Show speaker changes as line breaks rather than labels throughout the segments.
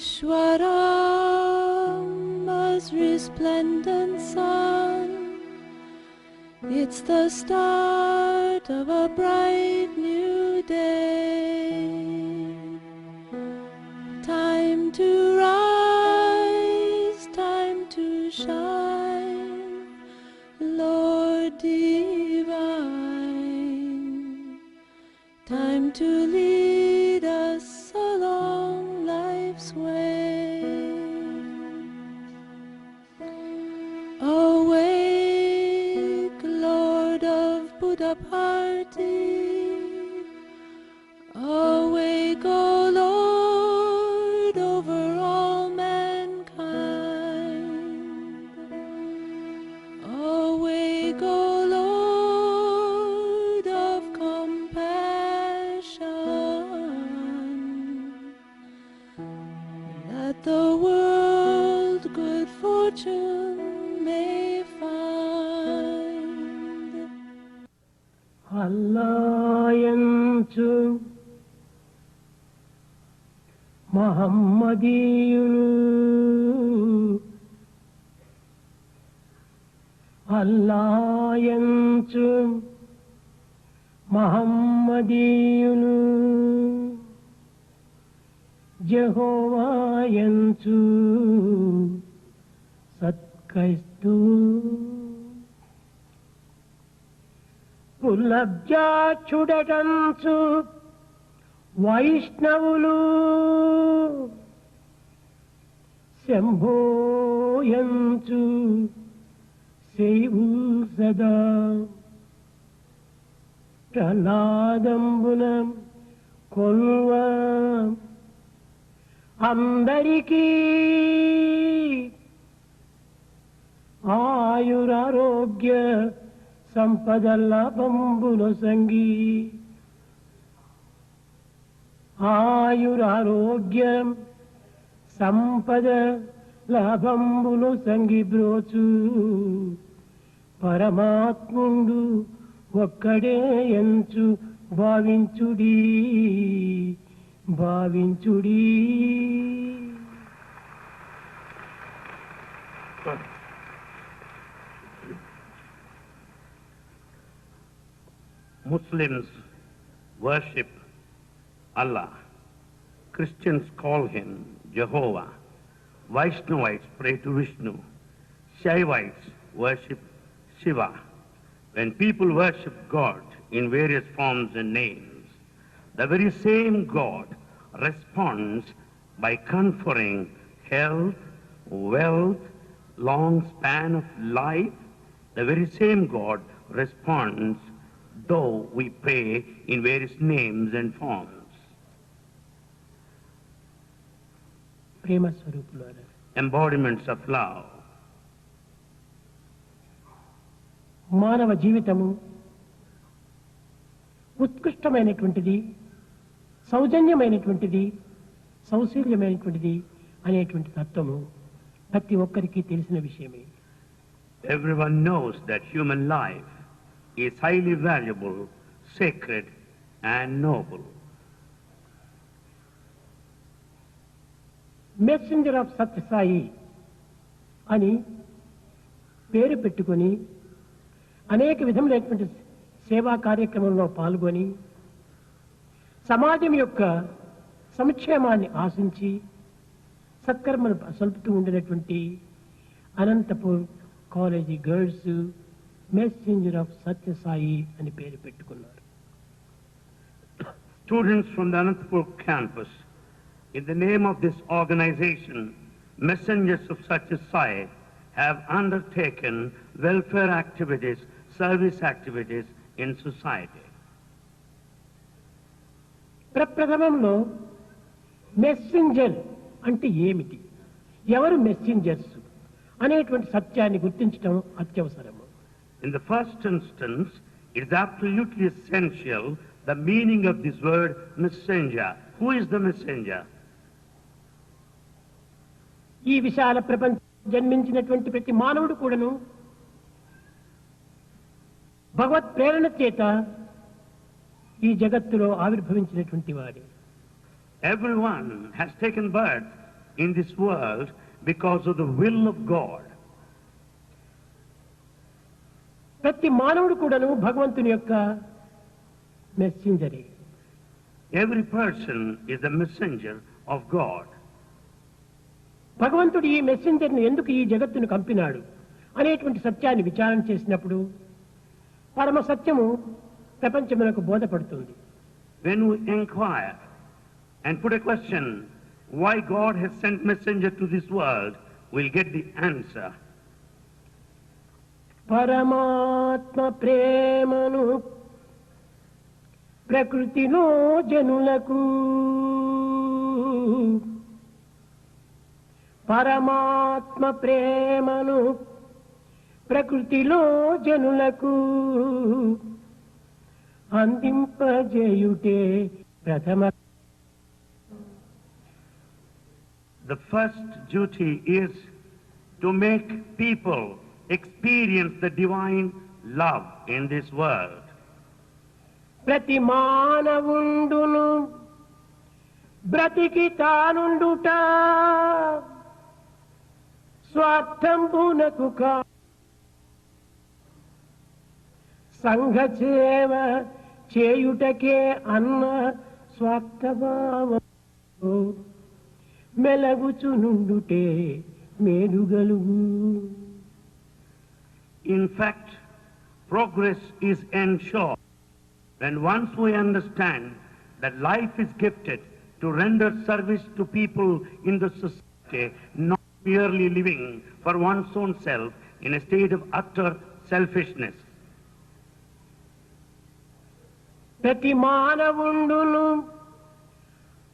Ishwaram, as resplendent sun. It's the start of a bright new day. Time to rise, time to shine, Lord divine. Time to lead us along life's way. Awake, Lord of Buddha party. Awake, O Lord, over all mankind. Awake, O Lord of compassion, that the world good fortune may find.
అల్లాయంచు మహమ్మదీయులు అల్లాయంచు మహమ్మదీయులు యెహోవాయంచు సత్క్రైస్తవులు పుల్లబ్జాచుడటంచు వైష్ణవులు శంభోయంచు శైవు సదా ప్రహ్లాదంబున కొల్వ అందరికీ ఆయురారోగ్య సంపదల బంబుల సంగీ ఆయురారోగ్యం సంపద లాభంబులు సంగి బ్రోచు పరమాత్ముండు ఒక్కడే ఎంచు భావించుడి భావించుడి.
Muslims worship Allah. Christians call him Jehovah. Vaishnavites pray to Vishnu. Shaivites worship Shiva. When people worship God in various forms and names, the very same God responds by conferring health, wealth, long span of life. The very same God responds though we pray in various names and forms.
ప్రేమ స్వరూపులారా,
Embodiments of love.
మానవ జీవితము ఉత్కృష్టమైనటువంటిది, సౌజన్యమైనటువంటిది, సౌశీల్యమైనటువంటిది అనేటువంటి తత్వము ప్రతి ఒక్కరికి తెలిసిన విషయమే.
Everyone knows that human life is highly valuable, sacred and noble.
Messenger of Sathya Sai అని పేరు పెట్టుకొని అనేక విధములైనటువంటి సేవా కార్యక్రమంలో పాల్గొని సమాజం యొక్క సంక్షేమాన్ని ఆశించి సత్కర్మను సల్పుతూ ఉండినటువంటి Anantapur college girls messenger of Sathya Sai అని పేరు పెట్టుకున్నారు.
Students from the Anantapur campus, in the name of this organization, Messengers of Satya Sai, have undertaken welfare activities, service activities in society.
ప్రప్రథమంలో మెసెంజర్ అంటే ఏమిటి, ఎవరు మెసెంజర్స్ అనేటువంటి సత్యాన్ని గుర్తించడం అత్యవసరము.
In the first instance, it is absolutely essential the meaning of this word messenger. Who is the messenger?
ఈ విశాల ప్రపంచం జన్మించినటువంటి ప్రతి మానవుడు కూడాను భగవత్ ప్రేరణ చేత ఈ జగత్తులో ఆవిర్భవించినటువంటి వాడే.
Everyone has taken birth in this world because of the will of God.
ప్రతి మానవుడు కూడాను భగవంతుని యొక్క మెసెంజరే.
Every person is the messenger of God.
భగవంతుడు ఈ మెసెంజర్ని ఎందుకు ఈ జగత్తును కంపినాడు అనేటువంటి సత్యాన్ని విచారణ చేసినప్పుడు పరమ సత్యము ప్రపంచమునకు బోధపడుతుంది.
When we inquire and put a question why God has sent messenger to this world, we'll get the answer.
పరమాత్మ ప్రేమను ప్రకృతిలో జనులకు, పరమాత్మ ప్రేమను ప్రకృతిలో జనులకు అందింపజేయుటే ప్రథమ.
The first duty is to make people experience the divine love in this world.
ప్రతి మానవుండును బ్రతికి తానుండుట స్వార్థంబునకు కా, సంఘ సేవ చేయుటకే అన్న స్వార్థభావము మెలగుచునుండుటే మేలుగలుగు.
In fact, progress is ensured when once we understand that life is gifted to render service to people in the society, not merely living for one's own self in a state of utter selfishness.
ప్రతి మానవుండును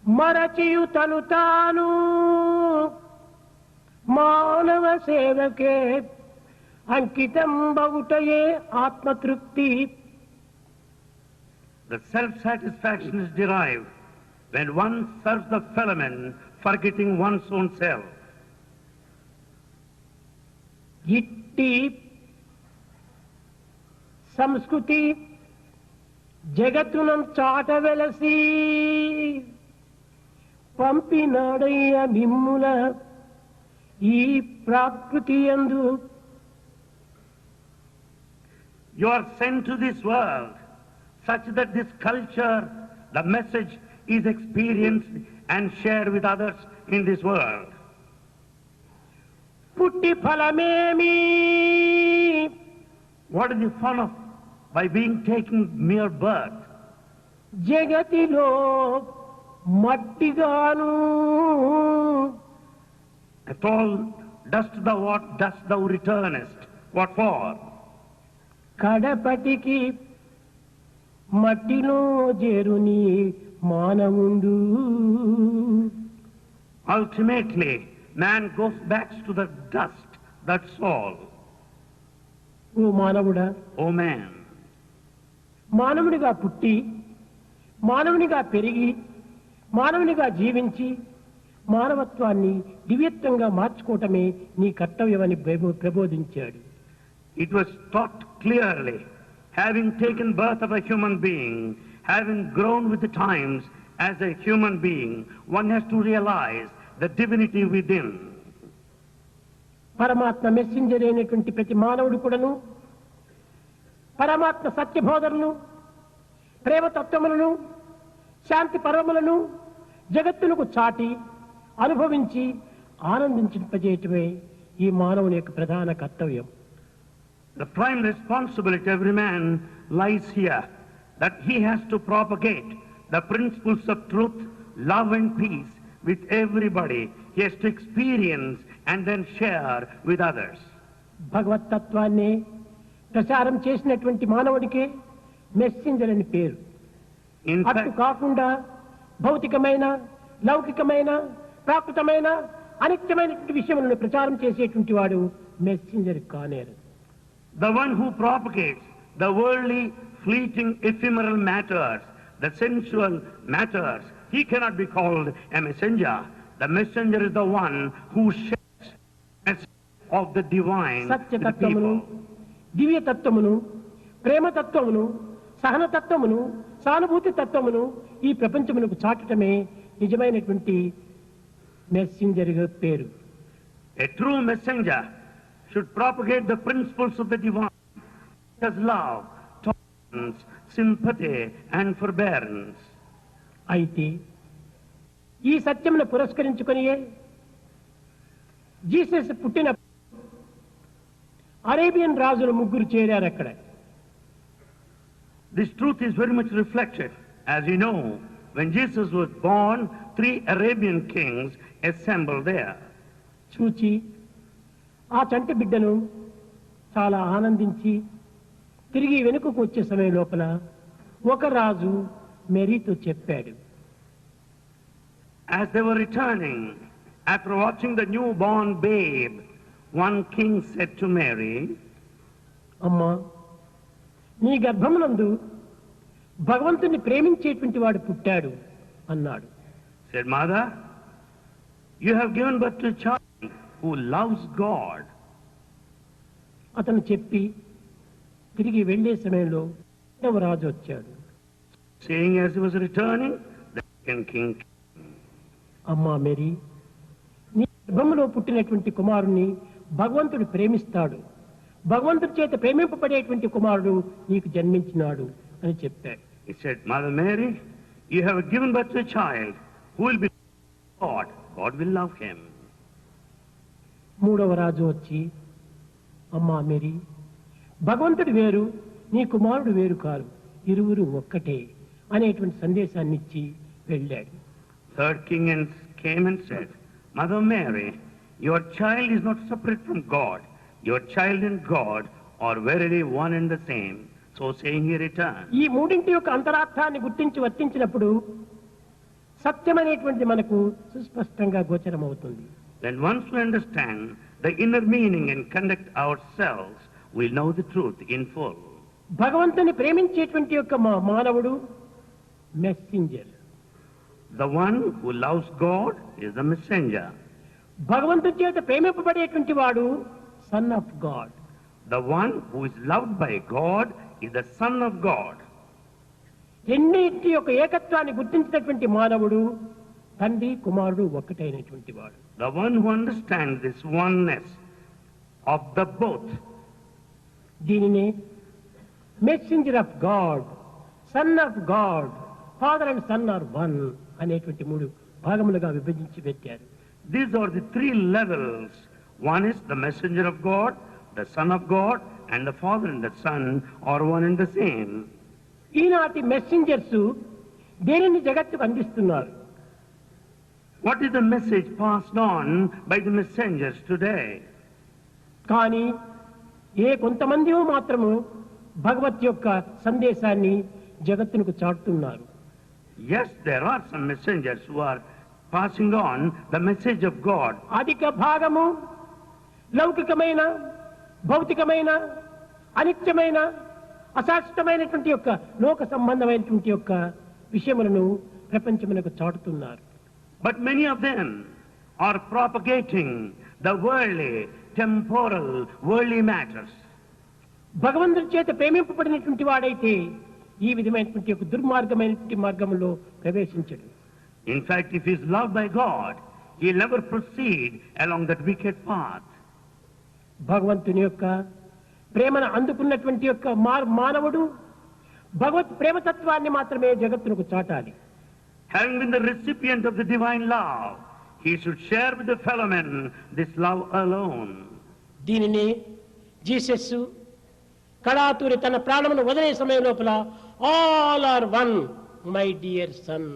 మరచియు తను తాను మానవ సేవకే అంకితం బగుటయే ఆత్మతృప్తి.
The self-satisfaction is derived when one serves the fellow man, forgetting one's own self.
ఇట్టి సంస్కృతి జగత్తునం చాటవెలసి పంపినాడయ్య మిమ్ముల ఈ ప్రాకృతి యందు.
You are sent to this world such that this culture, the message, is experienced and shared with others in this world.
పుట్టి ఫలమేమి,
What is the fun of by being taken mere birth?
జగతిలో మట్టిగాను
At all dust thou art, dust thou returnest. What for?
కడపటికి మట్టిలో చేరుని మానవుండు.
Ultimately, man goes back to the dust, that's all.
ఓ మానవుడా,
O man,
మానవునిగా పుట్టి మానవునిగా పెరిగి మానవునిగా జీవించి మానవత్వాన్ని దివ్యత్వంగా మార్చుకోవటమే నీ కర్తవ్యమని ప్రబోధించాడు.
it was taught clearly, having taken birth of a human being, having grown with the times as a human being, one has to realize the divinity within.
పరమాత్మ messenger అయినటువంటి ప్రతి మానవుడు కూడాను పరమాత్మ సత్యబోధనను, ప్రేమతత్వములను, శాంతి పర్వములను జగత్తునకు చాటి అనుభవించి ఆనందించింపజేయటమే ఈ మానవుని యొక్క ప్రధాన కర్తవ్యం.
The prime responsibility of every man lies here, that he has to propagate the principles of truth, love and peace with everybody. He has to experience and then share with others.
భగవతత్వాన్ని ప్రచారం చేసినటువంటి మానవుడికి messenger అని పేరు.
In
అటు
fact,
కాకుండా భౌతికమైన, లౌకికమైన, ప్రాకృతమైన అనిత్యమైనటువంటి విషయములను ప్రచారం చేసేటువంటి వాడు messenger కానేరు.
the one who propagates the worldly, fleeting, ephemeral matters, the sensual matters, he cannot be called a messenger. The messenger is the one who shares the message of the divine with the
సత్యతత్వమును,
people.
దివ్యతత్వమును, ప్రేమతత్వమును, సహనతత్వమును, సానుభూతి తత్వమును ఈ ప్రపంచమునకు చాటటమే నిజమైనటువంటి మెసెంజర్గా పేరు.
A true messenger should propagate the principles of the divine, as love, tolerance, sympathy and forbearance.
అయితే ఈ సత్యమును పురస్కరించుకొని Jesus పుట్టిన అరేబియన్ రాజులు ముగ్గురు చేరారు అక్కడ.
This truth is very much reflected. As you know, when Jesus was born, 3 Arabian kings assembled there.
చూచి ఆ చంటి బిడ్డను చాలా ఆనందించి తిరిగి వెనుకకు వచ్చే సమయం లోపల ఒక రాజు మేరీతో చెప్పాడు.
As they were returning, after watching the newborn babe, one king said to Mary,
అమ్మా, నీ గర్భమునందు భగవంతుని ప్రేమించేటువంటి వాడు పుట్టాడు అన్నాడు.
said, Mother, you have given birth to a child who loves God.
అతను చెప్పి తిరిగి వెళ్ళే సమయంలో రెండవ రాజు వచ్చాడు.
Saying as he was returning, the second king came.
అమ్మా మేరీ, నీ గర్భములో పుట్టినటువంటి కుమారుణ్ణి భగవంతుడు ప్రేమిస్తాడు, భగవంతుడి చేత ప్రేమింపబడేటువంటి కుమారుడు నీకు జన్మించినాడు అని చెప్పాడు.
He said, Mother Mary, you have given birth to a child who will be God. God will love him.
మూడవ రాజు వచ్చి, అమ్మా మేరీ, భగవంతుడు వేరు, నీ కుమారుడు వేరు కారు, ఇరువురు ఒక్కటే అనేటువంటి సందేశాన్ని ఇచ్చి వెళ్ళాడు.
Third king came and said, Mother Mary, your child is not separate from God. Your child and God are verily one and the same. So saying, he returned.
ఈ మూడింటి యొక్క అంతరార్థాన్ని గుర్తించి వర్తించినప్పుడు సత్యమనేటువంటిది మనకు సుస్పష్టంగా గోచరమవుతుంది.
Then once we understand the inner meaning and conduct ourselves, we'll know the truth in full.
భగవంతుని ప్రేమించేటువంటి యొక్క మానవుడు messenger.
The one who loves God is the messenger.
భగవంతుని చేత ప్రేమింపబడేటువంటి వాడు sun of God.
The one who is loved by God is the Son of God.
రెండింటి యొక్క ఏకత్వాన్ని గుర్తించినటువంటి మానవుడు తండ్రి కుమారుడు ఒక్కటైనటువంటి వాడు.
The one who understands this oneness of the both.
దీనినే messenger of God, son of God, father and son are one అనేటువంటి 3 భాగములుగా విభజించి పెట్టారు.
These are the 3 levels. One is the messenger of God, the Son of God, and the Father and the Son are one and the same.
ఈనాటి messengers దేనిని జగత్తుకు అందిస్తున్నారు?
What is the message passed on by the messengers today?
కానీ కొంతమంది మాత్రము భగవత్ యొక్క సందేశాన్ని జగత్తునకు చాటుతున్నారు.
Yes, there are some messengers who are passing on the message of God.
అధిక భాగము లౌకికమైన, భౌతికమైన, అనిత్యమైన, అశాశ్వతమైనటువంటి యొక్క లోక సంబంధమైనటువంటి యొక్క విషయములను ప్రపంచమునకు చాటుతున్నారు.
But many of them are propagating the worldly, temporal, worldly matters.
భగవంతుని చేత ప్రేమింపబడినటువంటి వాడైతే ఈ విధమైనటువంటి యొక్క దుర్మార్గమైనటువంటి మార్గంలో ప్రవేశించడు.
In fact, if he is loved by God, he will never proceed along that wicked path.
భగవంతుని యొక్క ప్రేమను అందుకున్నటువంటి యొక్క మానవుడు భగవత్ ప్రేమతత్వాన్ని మాత్రమే జగత్తునకు చాటాలి.
Having been the recipient of the divine love, he should share with the fellow men this love alone.
దీనిని Jesus కళాతూరి తన ప్రాణమును వదిలే సమయం లోపల all are one my dear son,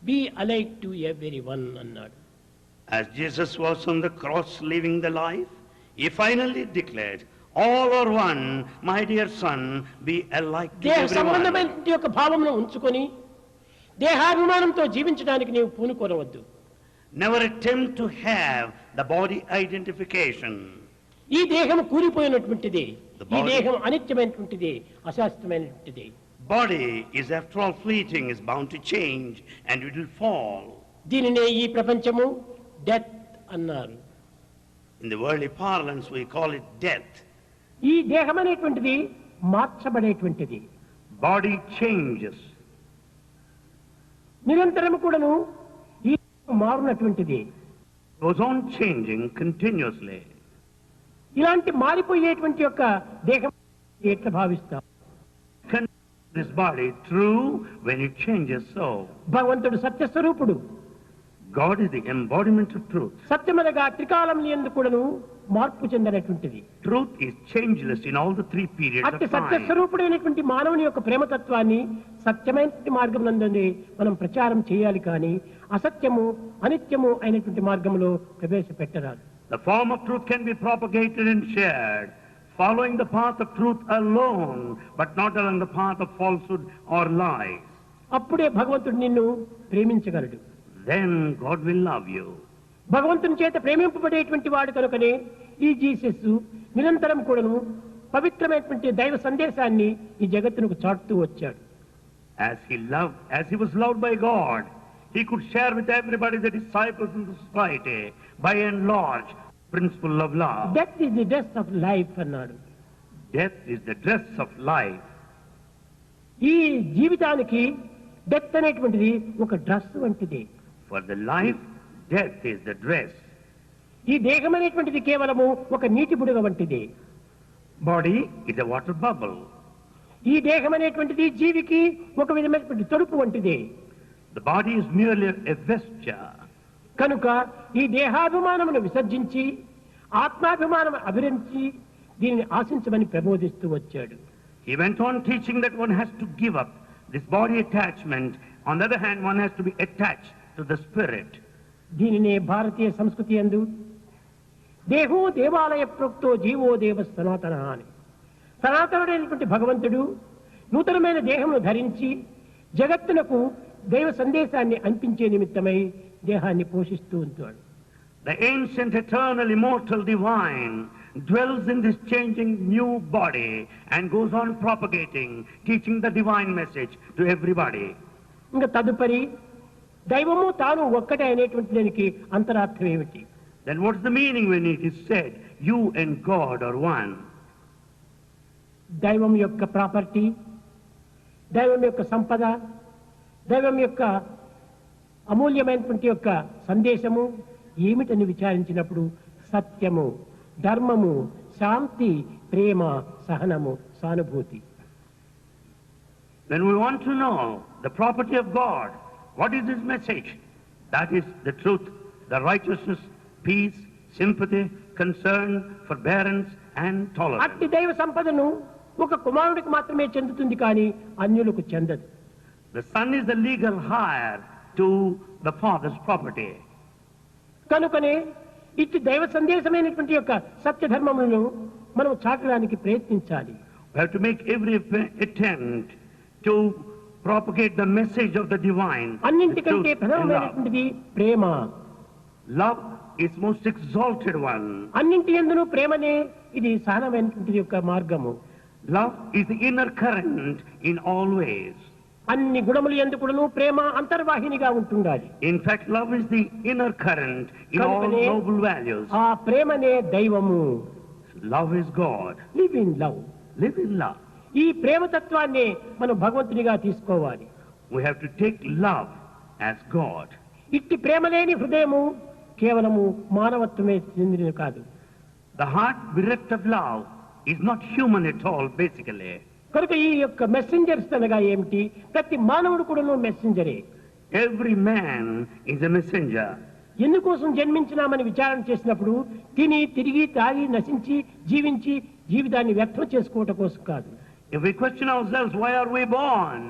be alike to everyone అన్నాడు.
As Jesus was on the cross living the life, he finally declared, all are one, my dear son, be alike to
దేహ
everyone.
సంబంధమైన యొక్క భావమును ఉంచుకొని దేహాభిమానంతో జీవించడానికి నీవు పూనుకోనవద్దు.
Never attempt to have the body identification.
ఈ దేహం కూలిపోయినటువంటిది,
The
ఈ
body-
దేహం అనిత్యమైనటువంటిది, అశాశ్వతమైనటువంటిది.
Body is after all fleeting, is bound to change and it will fall.
దీనినే ఈ ప్రపంచము డెత్ అన్నారు.
In the worldly parlance we call it death.
ఈ దేహం అనేటువంటిది మార్చబడేటువంటిది.
Body changes.
నిరంతరం కూడాను ఈ దేహం మారునటువంటిది.
goes on changing continuously.
ఇలాంటి మారిపోయేటువంటి యొక్క దేహం ఎట్లా భావిస్తాం?
This body true when it changes so.
భగవంతుడు సత్యస్వరూపుడు.
God is the embodiment of truth.
సత్యమనగా త్రికాలం యందు కూడాను మార్పు చెందనటువంటిది.
Truth is changeless in all the three periods of
అట్టి
time.
సత్యస్వరూపుడైనటువంటి మానవుని యొక్క ప్రేమతత్వాన్ని సత్యమైన మార్గం నందు మనం ప్రచారం చేయాలి, కానీ అసత్యము అనిత్యము అయినటువంటి మార్గంలో ప్రవేశపెట్టరాదు.
The form of truth can be propagated and shared, following the path of truth alone, but not along the path of falsehood or lies.
అప్పుడే భగవంతుడు నిన్ను ప్రేమించగలడు.
Then God will love you.
భగవంతుని చేత ప్రేమింపబడేటువంటి వాడు కనుకనే ఈ జీసస్ నిరంతరం కూడాను పవిత్రమైనటువంటి దైవ సందేశాన్ని ఈ జగత్తునకు చాటుతూ వచ్చాడు.
As he was loved by God, he could share with everybody, the disciples in the society, by and large, principle of love.
Death is the dress of life అన్నాడు.
Death is the dress of life.
ఈ జీవితానికి death అనేటువంటిది ఒక dress వంటిది.
For the life, death is the dress.
ఈ దేహం అనేటువంటిది కేవలము ఒక నీటి బుడగ వంటిది.
Body is a water bubble.
ఈ దేహం అనేటువంటిది జీవికి ఒక విధమైనటువంటి తొడుపు వంటిది.
The body is merely a vesture.
కనుక ఈ దేహాభిమానమును విసర్జించి ఆత్మాభిమానం అభిరించి దీనిని ఆశించమని ప్రబోధిస్తూ వచ్చాడు.
He went on teaching that one has to give up this body attachment. On the other hand, one has to be attached to the spirit.
దీనినే భారతీయ సంస్కృతి యందు దేహో దేవాలయ ప్రోక్తో జీవో దేవ సనాతన అని, సనాతనుడైనటువంటి భగవంతుడు నూతనమైన దేహమును ధరించి జగత్తునకు దైవ సందేశాన్ని అందించే నిమిత్తమై దేహాన్ని పోషిస్తూ ఉంటాడు.
The ancient, eternal, immortal divine dwells in this changing new body and goes on propagating, teaching the divine message to everybody.
ఇంకా తదుపరి దైవము తాను ఒక్కటే అనేటువంటి దానికి అంతరార్థం ఏమిటి?
Then what's the meaning when it is said, you and God are one?
దైవం యొక్క ప్రాపర్టీ, దైవం యొక్క సంపద, దైవం యొక్క అమూల్యమైనటువంటి యొక్క సందేశము ఏమిటని విచారించినప్పుడు సత్యము, ధర్మము, శాంతి, ప్రేమ, సహనము, సానుభూతి.
When we want to know the property of God, what is His message? That is the truth, the righteousness, peace, sympathy, concern, forbearance and tolerance.
అట్టి దైవ సంపదను ఒక కుమారుడికి మాత్రమే చెందుతుంది, కానీ అన్యులకు చెందదు.
The son is the legal heir to the father's property.
కనుకనే ఇట్టి దైవ సందేశమైనటువంటి యొక్క సత్యధర్మములను మనం చాటడానికి ప్రయత్నించాలి.
We have to make every attempt to propagate the message of the divine.
అన్నింటికంటే ప్రధానమైనటువంటిది ప్రేమ.
Love is most exalted one.
అన్నింటి యందును ప్రేమనే ఇది సహనమైనటువంటి యొక్క మార్గము.
Love is the inner current in all ways.
అన్ని గుణములు యందు కూడాను ప్రేమ అంతర్వాహినిగా ఉంటుండాలి.
In fact, love is the inner current in all noble values.
ఆ ప్రేమనే దైవము.
Love is God.
Live in love.
Live in love.
ఈ ప్రేమ తత్వాన్ని మనం భగవంతునిగా తీసుకోవాలి.
We have to take love as God.
ఇట్టి ప్రేమ లేని హృదయము కేవలము మానవత్వమే చెందినది కాదు.
The heart bereft of love is not human at all, basically.
కనుక ఈ యొక్క మెసెంజర్స్ అనగా ఏమిటి? ప్రతి మానవుడు కూడాను మెసెంజరే.
Every man is a messenger.
ఎందుకోసం జన్మించినామని విచారణ చేసినప్పుడు తిని తిరిగి తాగి నశించి జీవించి జీవితాన్ని వ్యర్థం చేసుకోవటం కోసం కాదు.
If we question ourselves, why are we born?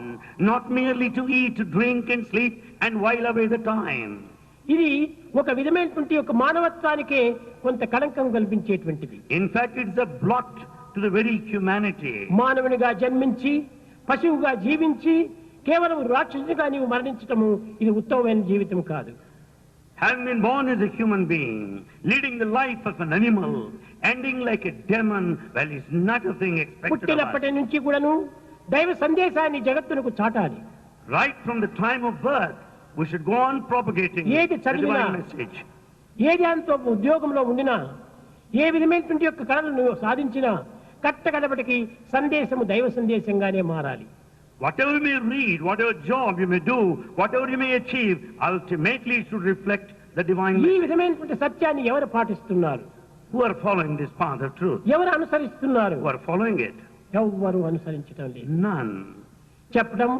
Not merely to eat, drink and sleep and while away the time.
ఇది ఒక విధమైనటువంటి ఒక మానవత్వానికే కొంత కళంకం కల్పించేటువంటిది.
In fact, it's a blot to the very humanity.
మానవునిగా జన్మించి పశువుగా జీవించి కేవలం రాక్షసునిగా నీవు మరణించటము ఇది ఉత్తమమైన జీవితం కాదు.
Having been born as a human being, leading the life of an animal, ending like a demon, well, is not a thing expected of us.
పుట్టినప్పటి నుంచి కూడాను దైవ సందేశాన్ని జగత్తునకు చాటాలి.
Right from the time of birth, we should go on propagating
ఏది
the
చదివినా,
divine message.
ఏది అంతో ఉద్యోగంలో ఉండినా, ఏ విధమైనటువంటి యొక్క కళలను సాధించినా కట్టకడపటికి సందేశము దైవ సందేశంగానే మారాలి.
Whatever you may read, whatever job you may do, whatever you may achieve, ultimately it should reflect the divine
ఈ
message.
విధమైనటువంటి సత్యాన్ని ఎవరు పాటిస్తున్నారు?
Who are following this path of truth?
ఎవరు అనుసరిస్తున్నారు?
Who are following it?
ఎవ్వరు అనుసరించడం లేదు.
None.
చెప్పడం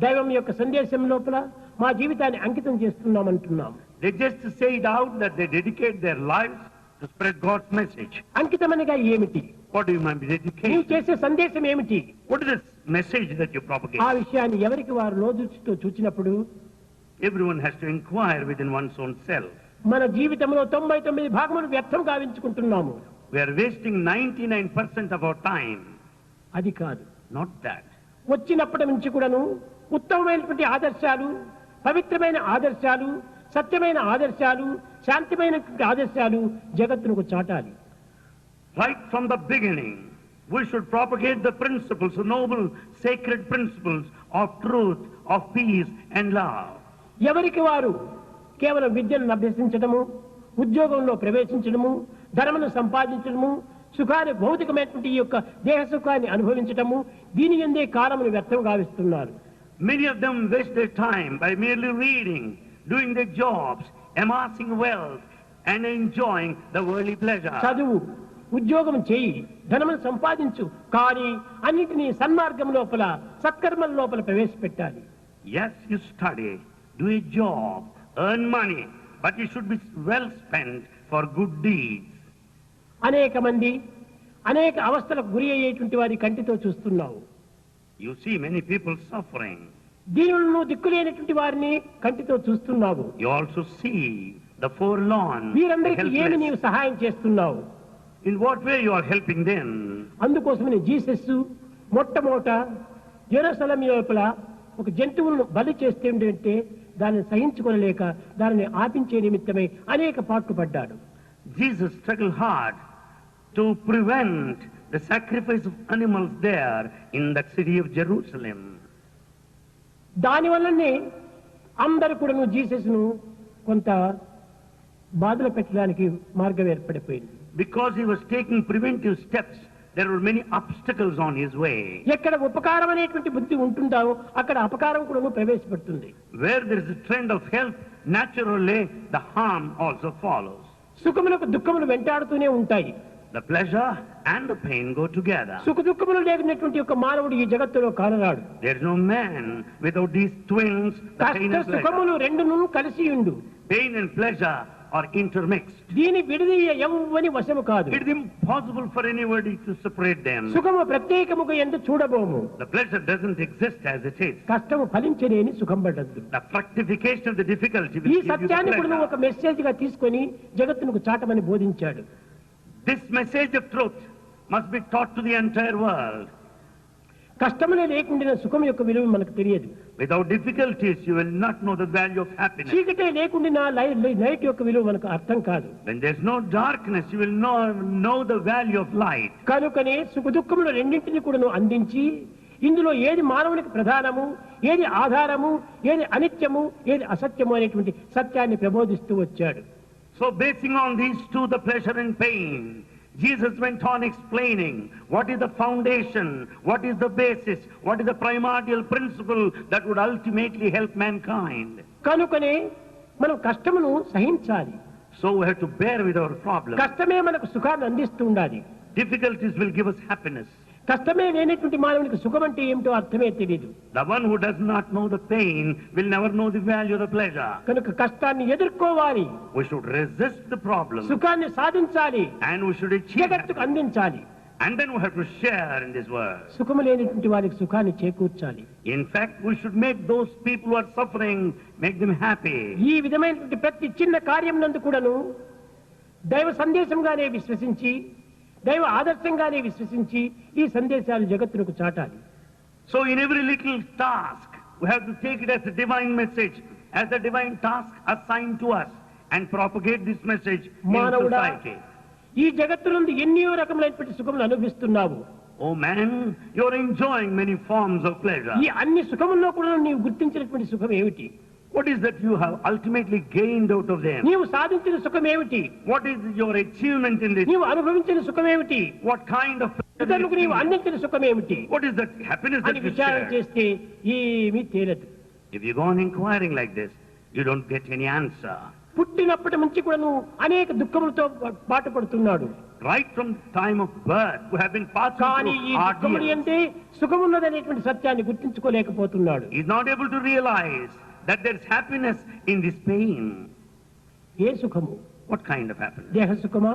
దైవం యొక్క సందేశం లోపల మా జీవితాన్ని అంకితం చేస్తున్నామంటున్నాం.
They just say it out that they dedicate their lives to spread God's message.
అంకితమనగా ఏమిటి?
What do you mean by
నీవు
dedication?
చేసే సందేశం ఏమిటి?
What is this message that you
ఆ
propagate?
విషయాన్ని ఎవరికి వారు లోదృష్టితో చూచినప్పుడు
Everyone has to inquire within one's own self.
మన జీవితంలో 99 భాగములు వ్యర్థం గావించుకుంటున్నాము.
We are wasting 99% of our time.
అది కాదు.
Not that.
వచ్చినప్పటి నుంచి కూడాను ఉత్తమమైనటువంటి ఆదర్శాలు, పవిత్రమైన ఆదర్శాలు, సత్యమైన ఆదర్శాలు, శాంతిమైనటువంటి ఆదర్శాలు జగత్తునకు చాటాలి.
Right from the beginning, we should propagate the principles, the noble, sacred principles of truth, of peace and love.
ఎవరికి వారు కేవలం విద్యను అభ్యసించడము, ఉద్యోగంలో ప్రవేశించడము, ధనమును సంపాదించడము, సుఖాన్ని భౌతికమైనటువంటి ఈ యొక్క దేహ సుఖాన్ని అనుభవించడము, దీని యందే కాలమును వ్యర్థం గావిస్తున్నారు.
Many of them waste their time by merely reading, doing their jobs, amassing wealth and enjoying the worldly pleasure.
చదువు, ఉద్యోగం చేయి, ధనమును సంపాదించు, కానీ అన్నిటినీ సన్మార్గం లోపల, సత్కర్మల లోపల ప్రవేశపెట్టాలి.
Yes, you study, do a job, earn money, but it should be well spent for good deeds.
అనేక మంది అనేక అవస్థలకు గురి అయ్యేటువంటి వారి కంటితో చూస్తున్నావు.
You see many people suffering.
దీనులను దిక్కులేనటువంటి వారిని కంటితో చూస్తున్నావు.
You also see the forlorn, the
వీరందరికీ ఏమి
helpless.
నీవు సహాయం చేస్తున్నావు?
In what way you are helping them?
అందుకోసమని జీసస్ మొట్టమొదట జెరూసలేం లోపల ఒక జంతువులను బలి చేస్తే అంటే దానిని సహించుకోలేక దానిని ఆపించే నిమిత్తమై అనేక పాట్లు పడ్డాడు.
Jesus struggled hard to prevent the sacrifice of animals there in that city of Jerusalem.
దానివల్లనే అందరూ కూడా జీసస్ ను కొంత బాధలు పెట్టడానికి మార్గం ఏర్పడిపోయింది.
Because he was taking preventive steps, there were many obstacles on his way.
ఎక్కడ ఉపకారం అనేటువంటి బుద్ధి ఉంటుందో అక్కడ అపకారం కూడా ప్రవేశపెడుతుంది.
Where there is a trend of help, naturally the harm also follows.
సుఖములకు దుఃఖములు వెంటాడుతూనే ఉంటాయి.
The pleasure and the pain go together.
సుఖ దుఃఖములు లేకున్నటువంటి ఒక మానవుడు ఈ జగత్తులో కానరాడు.
There is no man without these twins, the pain
కష్ట
and pleasure.
సుఖములు రెండును కలిసి ఉండు.
Pain and pleasure are intermixed.
దీని విడదీయ ఎవ్వని వశము కాదు.
It is impossible for anybody to separate them.
సుఖము ప్రత్యేకముగా ఎందు చూడబోము.
The pleasure doesn't exist as it is.
కష్టము ఫలించలేని సుఖం పడద్దు.
The fructification of the difficulty will
ఈ
give you the
సత్యాన్ని కూడా
pleasure.
ఒక మెసేజ్ గా తీసుకొని జగత్తునకు చాటమని బోధించాడు.
This message of truth must be taught to the entire world.
కష్టములే లేకుండా సుఖం యొక్క విలువ మనకు తెలియదు.
Without difficulties, you will not know the value of happiness.
చీకటే లేకుండా నైట్ యొక్క విలువ మనకు అర్థం కాదు.
When there's no darkness, you will know the value of light.
కనుకనే సుఖ దుఃఖములు రెండింటిని కూడా అందించి ఇందులో ఏది మానవునికి ప్రధానము, ఏది ఆధారము, ఏది అనిత్యము, ఏది అసత్యము అనేటువంటి సత్యాన్ని ప్రబోధిస్తూ వచ్చాడు.
So basing on these two, the pleasure and pain, Jesus went on explaining what is the foundation, what is the basis, what is the primordial principle that would ultimately help mankind.
కనుకనే మనం కష్టమును సహించాలి.
So we have to bear with our problems.
కష్టమే మనకు సుఖాన్ని అందిస్తూ ఉండాలి.
Difficulties will give us happiness.
కష్టమే లేనటువంటి మానవునికి సుఖం అంటే ఏమిటో అర్థమే తెలియదు.
The one who does not know the pain will never know the value of the pleasure.
కనుక కష్టాన్ని ఎదుర్కోవాలి,
We should resist the problem
సుఖాన్ని సాధించాలి,
and we should achieve
జగత్తుకు
happiness.
అందించాలి.
And then we have to share in this world.
సుఖము లేనటువంటి వారికి సుఖాన్ని చేకూర్చాలి.
In fact, we should make those people who are suffering, make them happy.
ఈ విధమైనటువంటి ప్రతి చిన్న కార్యం నందు కూడాను దైవ సందేశంగానే విశ్వసించి, దైవ ఆదర్శంగానే విశ్వసించి ఈ సందేశాలు జగత్తులకు చాటాలి.
So in every little task, we have to take it as a divine message, as a divine task assigned to us, and propagate this message in
మానవుడా,
society.
ఈ జగత్తు నుండి ఎన్నో రకములైనటువంటి సుఖములు అనుభవిస్తున్నావు.
Oh man, you're enjoying many forms of pleasure.
ఈ అన్ని సుఖముల్లో కూడా నీవు గుర్తించినటువంటి సుఖం ఏమిటి?
What is that you have ultimately gained out of them?
నీవు సాధించిన సుఖం ఏమిటి?
What is your achievement in this?
నీవు అనుభవించిన సుఖం ఏమిటి?
What kind of pleasure
ఇతరులకు
is
నీవు
it?
అందించిన సుఖం ఏమిటి
What is that happiness
అని
that you
విచారణ
share?
చేస్తే ఏమీ తేలదు.
If you go on inquiring like this, you don't get any answer.
పుట్టినప్పటి నుంచి కూడా నువ్వు అనేక దుఃఖములతో బాటపడుతున్నాడు.
Right from the time of birth, who have been passing
కానీ ఈ
through
దుఃఖములు
ordeals.
అంటే సుఖమున్నదనేటువంటి సత్యాన్ని గుర్తించుకోలేకపోతున్నాడు.
He is not able to realize that there is happiness in this pain.
ఏ సుఖము?
What kind of happiness?
దేహ సుఖమా,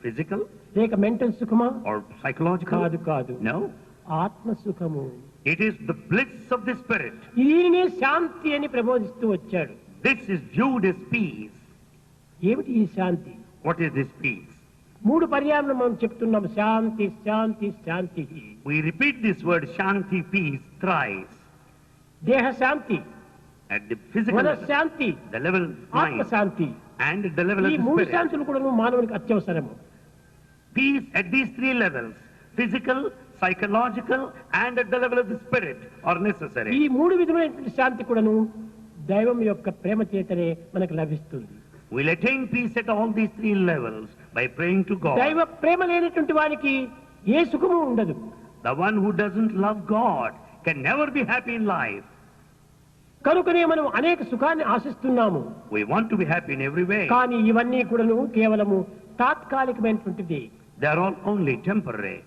Physical
లేక మెంటల్ సుఖమా?
or psychological?
కాదు కాదు,
No.
ఆత్మ సుఖము.
It is the bliss of the spirit.
దీనినే శాంతి అని ప్రబోధిస్తూ వచ్చాడు.
This is viewed as peace.
ఏమిటి ఈ శాంతి?
What is this peace?
3 పర్యాయాలు మనం చెప్తున్నాం, శాంతి శాంతి శాంతి.
We repeat this word shanti, peace, thrice.
దేహ శాంతి,
At the physical level,
మనశ్శాంతి,
the level of
ఆత్మ
mind,
Shanti.
and at the level of
ఈ
the
3
spirit.
శాంతులు కూడా మానవునికి అత్యవసరము.
Peace at these 3 levels, physical, psychological, and at the level of the spirit, are
ఈ
necessary.
3 విధమైనటువంటి శాంతి కూడాను దైవం యొక్క ప్రేమ చేతనే మనకు లభిస్తుంది.
We'll attain peace at all these 3 levels by praying to
దైవ
God.
ప్రేమ లేనటువంటి వానికి ఏ సుఖము ఉండదు.
The one who doesn't love God can never be happy in life.
కనుకనే మనం అనేక సుఖాన్ని ఆశిస్తున్నాము.
We want to be happy in every way.
కానీ ఇవన్నీ కూడాను కేవలము తాత్కాలికమైనటువంటిది.
They are all only temporary.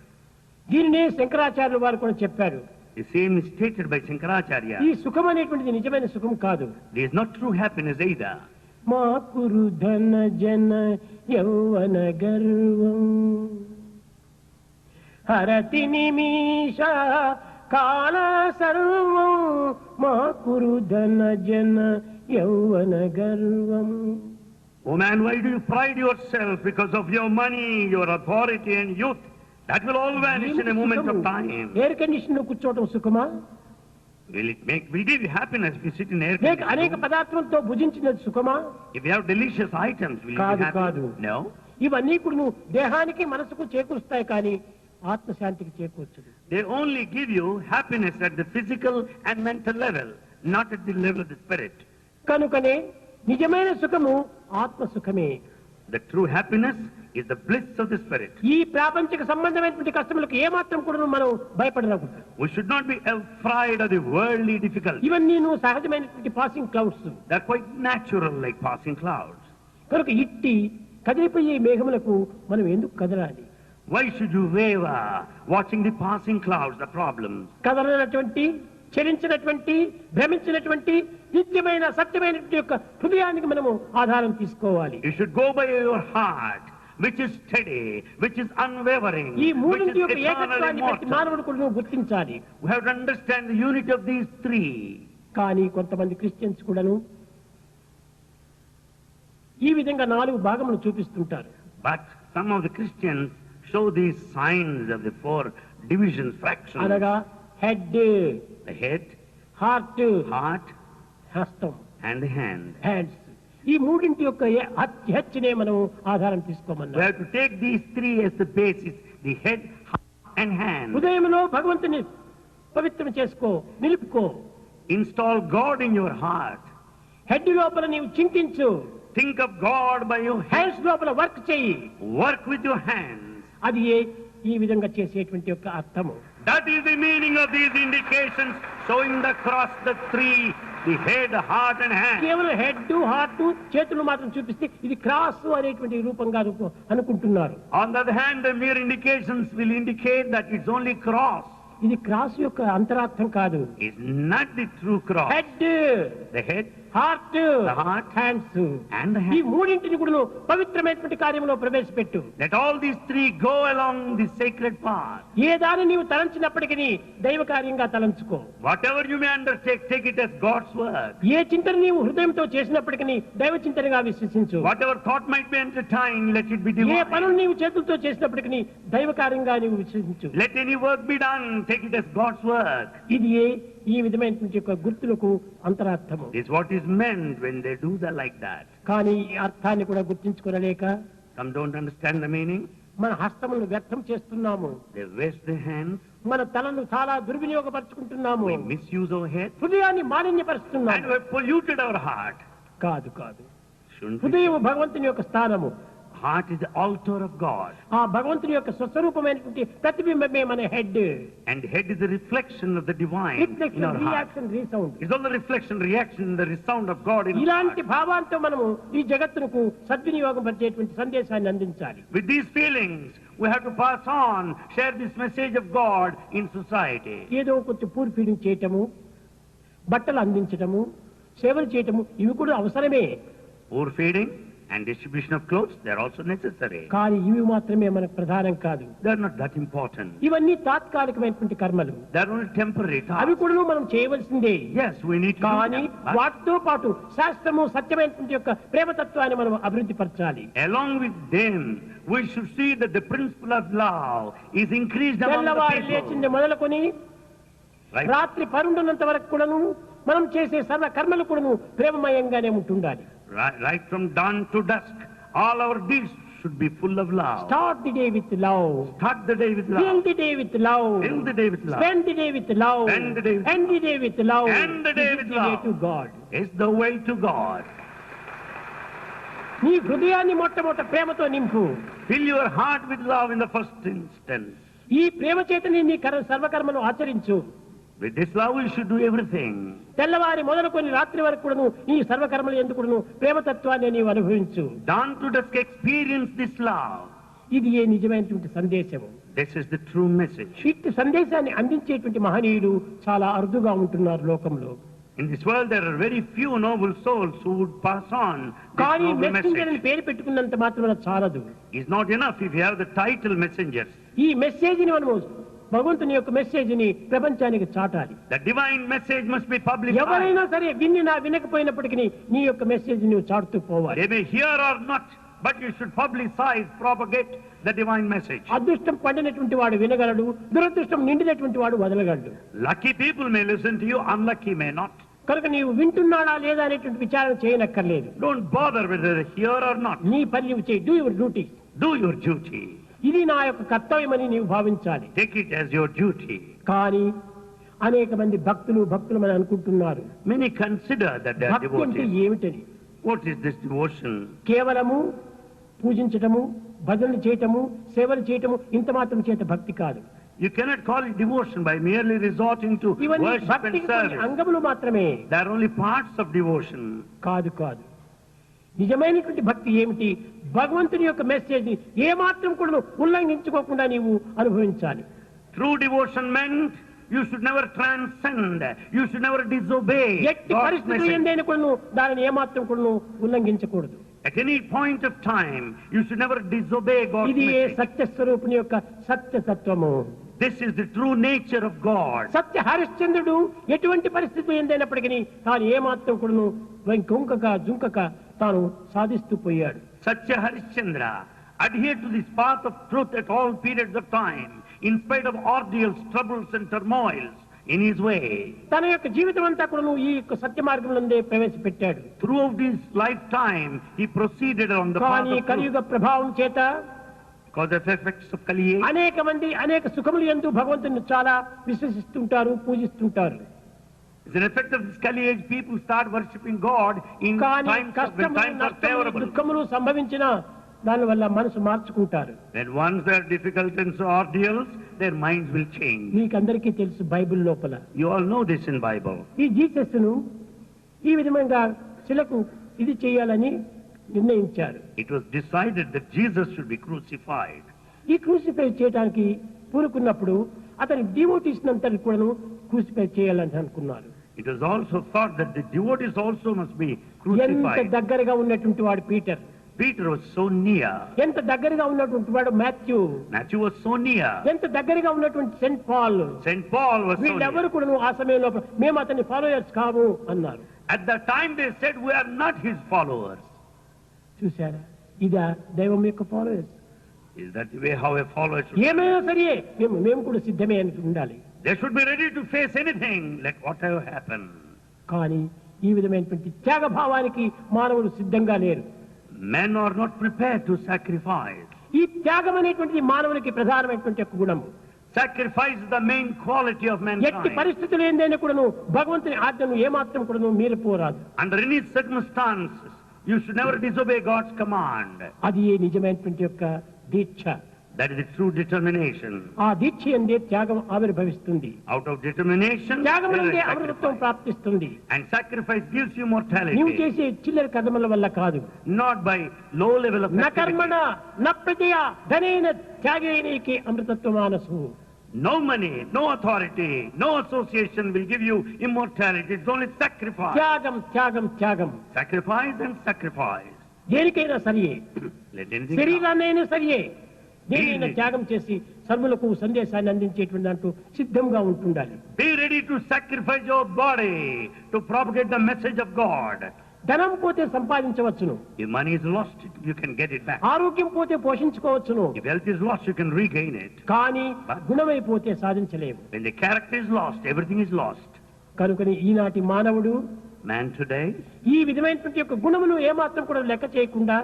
దీనినే శంకరాచార్యులు వారు కూడా చెప్పారు.
The same is stated by Shankaracharya.
ఈ సుఖం అనేటువంటిది నిజమైన సుఖం కాదు.
There is not true happiness either.
మా కురు ధన జన యౌవన గర్వం హరతి నిమిష కాల సర్వం మా కురు ధన జన యౌవన గర్వం.
Oh man, why do you pride yourself because of your money, your authority and youth? That will all vanish in a moment of time.
Air condition లో కూర్చోవటం సుఖమా?
Will it give you happiness if you sit in air
లేక అనేక
conditioning?
పదార్థాలతో భుజించినది సుఖమా?
If you have delicious items, will you be
కాదు.
happy? No.
ఇవన్నీ కూడా నువ్వు దేహానికి మనసుకు చేకూరుస్తాయి కానీ ఆత్మశాంతికి చేకూర్చదు.
They only give you happiness at the physical and mental level, not at the level of the spirit.
కనుకనే నిజమైన సుఖము ఆత్మ సుఖమే.
The true happiness is the bliss of the spirit.
ఈ ప్రాపంచిక సంబంధమైనటువంటి కష్టములకు ఏమాత్రం కూడా మనం భయపడరాకూడదు.
We should not be afraid of the worldly difficulties.
ఇవన్నీ నువ్వు సహజమైనటువంటి passing clouds.
They're quite natural, like passing clouds.
కనుక ఇట్టి కదిలిపోయే మేఘములకు మనం ఎందుకు కదలాలి?
Why should you waver watching the passing clouds, the problems?
కదలనటువంటి, చలించినటువంటి, భ్రమించినటువంటి నిత్యమైన సత్యమైనటువంటి యొక్క హృదయానికి మనము ఆధారం తీసుకోవాలి.
You should go by your heart, which is steady, which is unwavering,
ఈ
which
మూడింటి
is
యొక్క
eternal
ఏకత్వాన్ని ప్రతి
immortal.
మానవుడు కూడా నువ్వు గుర్తించాలి.
We have to understand the unity of these 3.
కానీ కొంతమంది క్రిస్టియన్స్ కూడాను ఈ విధంగా 4 భాగములు చూపిస్తుంటారు.
But some of the Christians show these signs of the 4 divisions, fractions.
అనగా head,
The head,
heart,
heart,
హస్తం,
and the hand.
హ్యాండ్స్. ఈ మూడింటి యొక్క హెచ్నే మనం ఆధారం
We
తీసుకోమన్నారు.
have to take these 3 as the basis, the head, heart, and hand.
హృదయంలో భగవంతుని పవిత్రం చేసుకో, నిలుపుకో.
Install God in your heart.
Head లోపల నీవు చింతించు,
Think of God by your hand.
Hands లోపల వర్క్ చెయ్యి.
Work with your hands.
అది ఈ విధంగా చేసేటువంటి యొక్క అర్థము.
That is the meaning of these indications, showing the cross, the 3, the head, heart, and hand.
కేవలం హెడ్, హార్ట్, చేతులు మాత్రం చూపిస్తే ఇది క్రాస్ అనేటువంటి రూపంగా అనుకుంటున్నారు.
On the other hand, the mere indications will indicate that it's only cross.
ఇది cross యొక్క అంతరార్థం కాదు.
It's not the true cross.
Head,
The head
heart,
The heart
hands,
and the
ఈ
hand.
మూడింటిని కూడా నువ్వు పవిత్రమైనటువంటి కార్యంలో ప్రవేశపెట్టు.
Let all these 3 go along the sacred path.
ఏ దాన్ని నీవు తలంచినప్పటికీ దైవ కార్యంగా తలంచుకో.
Whatever you may undertake, take it as God's work.
ఏ చింతన నీవు హృదయంతో చేసినప్పటికీ దైవ చింతనగా విశ్వసించు.
Whatever thought might be entertained, let it be
A
divine.
పనులు నీవు చేతులతో చేసినప్పటికీ దైవ కార్యంగా నీవు విశ్వసించు.
Let any work be done, take it as God's work.
ఇది ఈ విధమైనటువంటి యొక్క గుర్తులకు అంతరార్థము.
This is what is meant when they do that like that.
కానీ ఈ అర్థాన్ని కూడా గుర్తించుకోలేక
Some don't understand the meaning.
మన హస్తములను వ్యర్థం చేస్తున్నాము.
They waste their hands.
మన తలను చాలా దుర్వినియోగపరుచుకుంటున్నాము.
We misuse our head.
హృదయాన్ని
And
మాలిన్యపరుస్తున్నాము.
we have polluted our heart.
కాదు కాదు,
Shouldn't we?
హృదయం భగవంతుని యొక్క స్థానము.
Heart is the altar of God.
ఆ భగవంతుని యొక్క స్వస్వరూపమైనటువంటి ప్రతిబింబమే మన head.
And head is the reflection of the divine in
reflection,
our heart.
Reaction, resound.
It's all the reflection, reaction, the resound of God in our
ఇలాంటి
heart.
భావాలతో మనము ఈ జగత్తునకు సద్వినియోగం పరిచేటువంటి సందేశాన్ని అందించాలి.
With these feelings, we have to pass on, share this message of God in society.
ఏదో కొంచెం poor feeding చేయటము, బట్టలు అందించటము, సేవలు చేయటము ఇవి కూడా అవసరమే.
Poor feeding and distribution of clothes, they are also necessary.
కానీ ఇవి మాత్రమే మనకు ప్రధానం కాదు.
They are not that important.
ఇవన్నీ తాత్కాలికమైనటువంటి కర్మలు.
They are only temporary
అవి
tasks.
కూడా మనం చేయవలసిందే.
Yes, we need to do
కానీ
them. But
వాటితో పాటు శాస్త్రము సత్యమైనటువంటి యొక్క ప్రేమతత్వాన్ని మనం అభివృద్ధి పరచాలి.
along with them, we should see that the principle of love is increased among the
తెల్లవారి
people.
లేచింది మొదలుకొని
Right?
రాత్రి పరుండున్నంత వరకు కూడాను మనం చేసే సర్వ కర్మలు కూడాను ప్రేమమయంగానే ఉంటుండాలి.
Right from dawn to dusk, all our deeds should be full of love.
Start the day with love,
Start the day with
fill
love.
The day with love,
Fill the day with love.
Spend the day with love,
Spend the day with
end the day with love,
End the day with love.
To God.
It's the way to God.
నీ హృదయాన్ని మొట్టమొదట ప్రేమతో నింపు.
Fill your heart with love in the first instance.
ఈ ప్రేమ చేతని నీ సర్వకర్మను ఆచరించు.
With this love, we should do everything.
తెల్లవారి మొదలుకొని రాత్రి వరకు కూడాను ఈ సర్వకర్మలు ఎందుకును ప్రేమతత్వాన్ని నీవు అనుభవించు.
Dawn to dusk, experience this love.
ఇది ఏ నిజమైనటువంటి సందేశము.
This is the true message.
ఇట్టి సందేశాన్ని అందించేటువంటి మహనీయులు చాలా అరుదుగా ఉంటున్నారు లోకంలో.
In this world, there are very few noble souls who would pass on this
కానీ
noble
మెసెంజర్ అని
message.
పేరు పెట్టుకున్నంత మాత్రమే చాలదు.
It's not enough if you have the title messengers.
ఈ మెసేజ్ ని మనము భగవంతుని యొక్క మెసేజ్ ని ప్రపంచానికి చాటాలి.
The divine message must be publicized.
ఎవరైనా సరే విన్నా వినకపోయినప్పటికీ నీ యొక్క మెసేజ్ నువ్వు చాటుతూ పోవాలి.
They may hear or not, but you should publicize, propagate the divine message.
అదృష్టం పండినటువంటి వాడు వినగలడు, దురదృష్టం నిండినటువంటి వాడు వదలగలడు.
Lucky people may listen to you, unlucky may not.
కనుక నీవు వింటున్నాడా లేదా అనేటువంటి విచారణ చేయనక్కర్లేదు.
Don't bother whether they hear or not.
నీ పని నువ్వు చేయి. Do your duty.
Do your duty.
ఇది నా యొక్క కర్తవ్యమని నీవు భావించాలి.
Take it as your duty.
కానీ అనేక మంది భక్తులు అని అనుకుంటున్నారు.
Many consider that they are
భక్తి అంటే
devotees.
ఏమిటని?
What is this devotion?
కేవలము పూజించటము, భజనలు చేయటము, సేవలు చేయటము ఇంత మాత్రం చేత భక్తి కాదు.
You cannot call it devotion by merely resorting to
ఇవన్నీ
worship and
భక్తికి కొన్ని
service.
అంగములు మాత్రమే.
They are only parts of devotion.
కాదు. నిజమైనటువంటి భక్తి ఏమిటి? భగవంతుని యొక్క మెసేజ్ ని ఏమాత్రం కూడా ఉల్లంఘించుకోకుండా నీవు అనుభవించాలి.
True devotion meant you should never transcend, you should never disobey
ఎట్టి
God's
పరిస్థితులు
message.
ఏందైనా కూడా దానిని ఏమాత్రం కూడా ఉల్లంఘించకూడదు.
At any point of time, you should never disobey God's
ఇది ఏ
message.
సత్య స్వరూపుని యొక్క సత్యతత్వము.
This is the true nature of God.
సత్య హరిశ్చంద్రుడు ఎటువంటి పరిస్థితి ఏందైనప్పటికీ తాను ఏమాత్రం కూడా జుంకక తాను సాధిస్తూ పోయాడు.
Satya Harishchandra adhered to this path of truth at all periods of time, in spite of ordeals, troubles and turmoils in his way.
తన యొక్క జీవితం అంతా కూడా ఈ యొక్క సత్య మార్గంలోనే ప్రవేశపెట్టాడు.
Throughout his lifetime, he proceeded on the path
కానీ
of truth.
కలియుగ ప్రభావం చేత
Because of effects of Kali Yuga,
అనేక మంది అనేక సుఖములు యందు భగవంతుని చాలా విశ్వసిస్తుంటారు, పూజిస్తుంటారు.
as an effect of this Kali Age, people start worshipping God in
కానీ
when
కష్టములు,
times are
నష్టములు,
favorable.
దుఃఖములు సంభవించిన దానివల్ల మనసు మార్చుకుంటారు.
Then once there are difficulties and ordeals, their minds will change.
మీకందరికీ తెలుసు బైబిల్ లోపల
You all know this in Bible.
ఈ జీసస్ ను ఈ విధంగా శిలకు ఇది చేయాలని నిర్ణయించారు.
It was decided that Jesus should be crucified.
ఈ క్రూసిఫై చేయడానికి పూనుకున్నప్పుడు అతని డివోటీస్ అంతా కూడా క్రూసిఫై చేయాలని అనుకున్నారు.
It was also thought that the devotees also must be
ఎంత
crucified.
దగ్గరగా ఉన్నటువంటి వాడు Peter,
Peter was so near.
ఎంత దగ్గరగా ఉన్నటువంటి వాడు Matthew,
Matthew was so near.
ఎంత దగ్గరగా ఉన్నటువంటి Saint Paul,
St. Paul was so near.
వీళ్ళెవరు కూడా ఆ సమయంలో మేము అతని ఫాలోయర్స్ కాము అన్నారు.
At that time they said, we are not his followers.
చూసారా, ఇదా దైవం యొక్క followers?
Is that the way how a follower should be?
ఏమైనా సరే మేము కూడా సిద్ధమే అని ఉండాలి.
They should be ready to face anything, let whatever happen.
కానీ ఈ విధమైనటువంటి త్యాగభావానికి మానవులు సిద్ధంగా లేరు.
Men are not prepared to sacrifice.
ఈ త్యాగం అనేటువంటిది మానవునికి ప్రధానమైనటువంటి ఒక గుణం.
Sacrifice is the main quality of
ఎట్టి
mankind.
పరిస్థితులు ఏందైనా కూడాను భగవంతుని ఆజ్ఞను ఏమాత్రం కూడాను మీరిపోరాదు.
Under any circumstances, You should never disobey God's command.
అది ఏ నిజమైనటువంటి యొక్క దీక్ష.
That is the true determination.
ఆ దీక్ష ఎందే త్యాగం ఆవిర్భవిస్తుంది.
Out of determination,
త్యాగం
there
నుండి
is
అమృతత్వం
sacrifice.
ప్రాప్తిస్తుంది.
And sacrifice gives you
నీవు
mortality.
చేసే చిల్లర కర్మల వల్ల కాదు.
Not by low level of
న
activity.
కర్మణ న ప్రజయ ధనేన త్యాగేనైకే అమృతత్వమానసు.
No money, no authority, no association will give you immortality. It's only sacrifice.
త్యాగం త్యాగం త్యాగం.
Sacrifice and sacrifice.
దేనికైనా సరియే,
Let anything come.
శరీరాన్నైనా సరియే, దేనైనా త్యాగం చేసి సర్వులకు సందేశాన్ని అందించేటువంటి దాంట్లో సిద్ధంగా ఉంటుండాలి.
Be ready to sacrifice your body to propagate the message of God.
ధనం పోతే సంపాదించవచ్చును,
If money is lost, you can get it back.
ఆరోగ్యం పోతే పోషించుకోవచ్చును,
If health is lost, you can regain it.
కానీ గుణమైపోతే సాధించలేము.
When the character is lost, everything is lost.
కనుకని ఈనాటి మానవుడు
Man today
ఈ విధమైనటువంటి యొక్క గుణమును ఏమాత్రం కూడా లెక్క చేయకుండా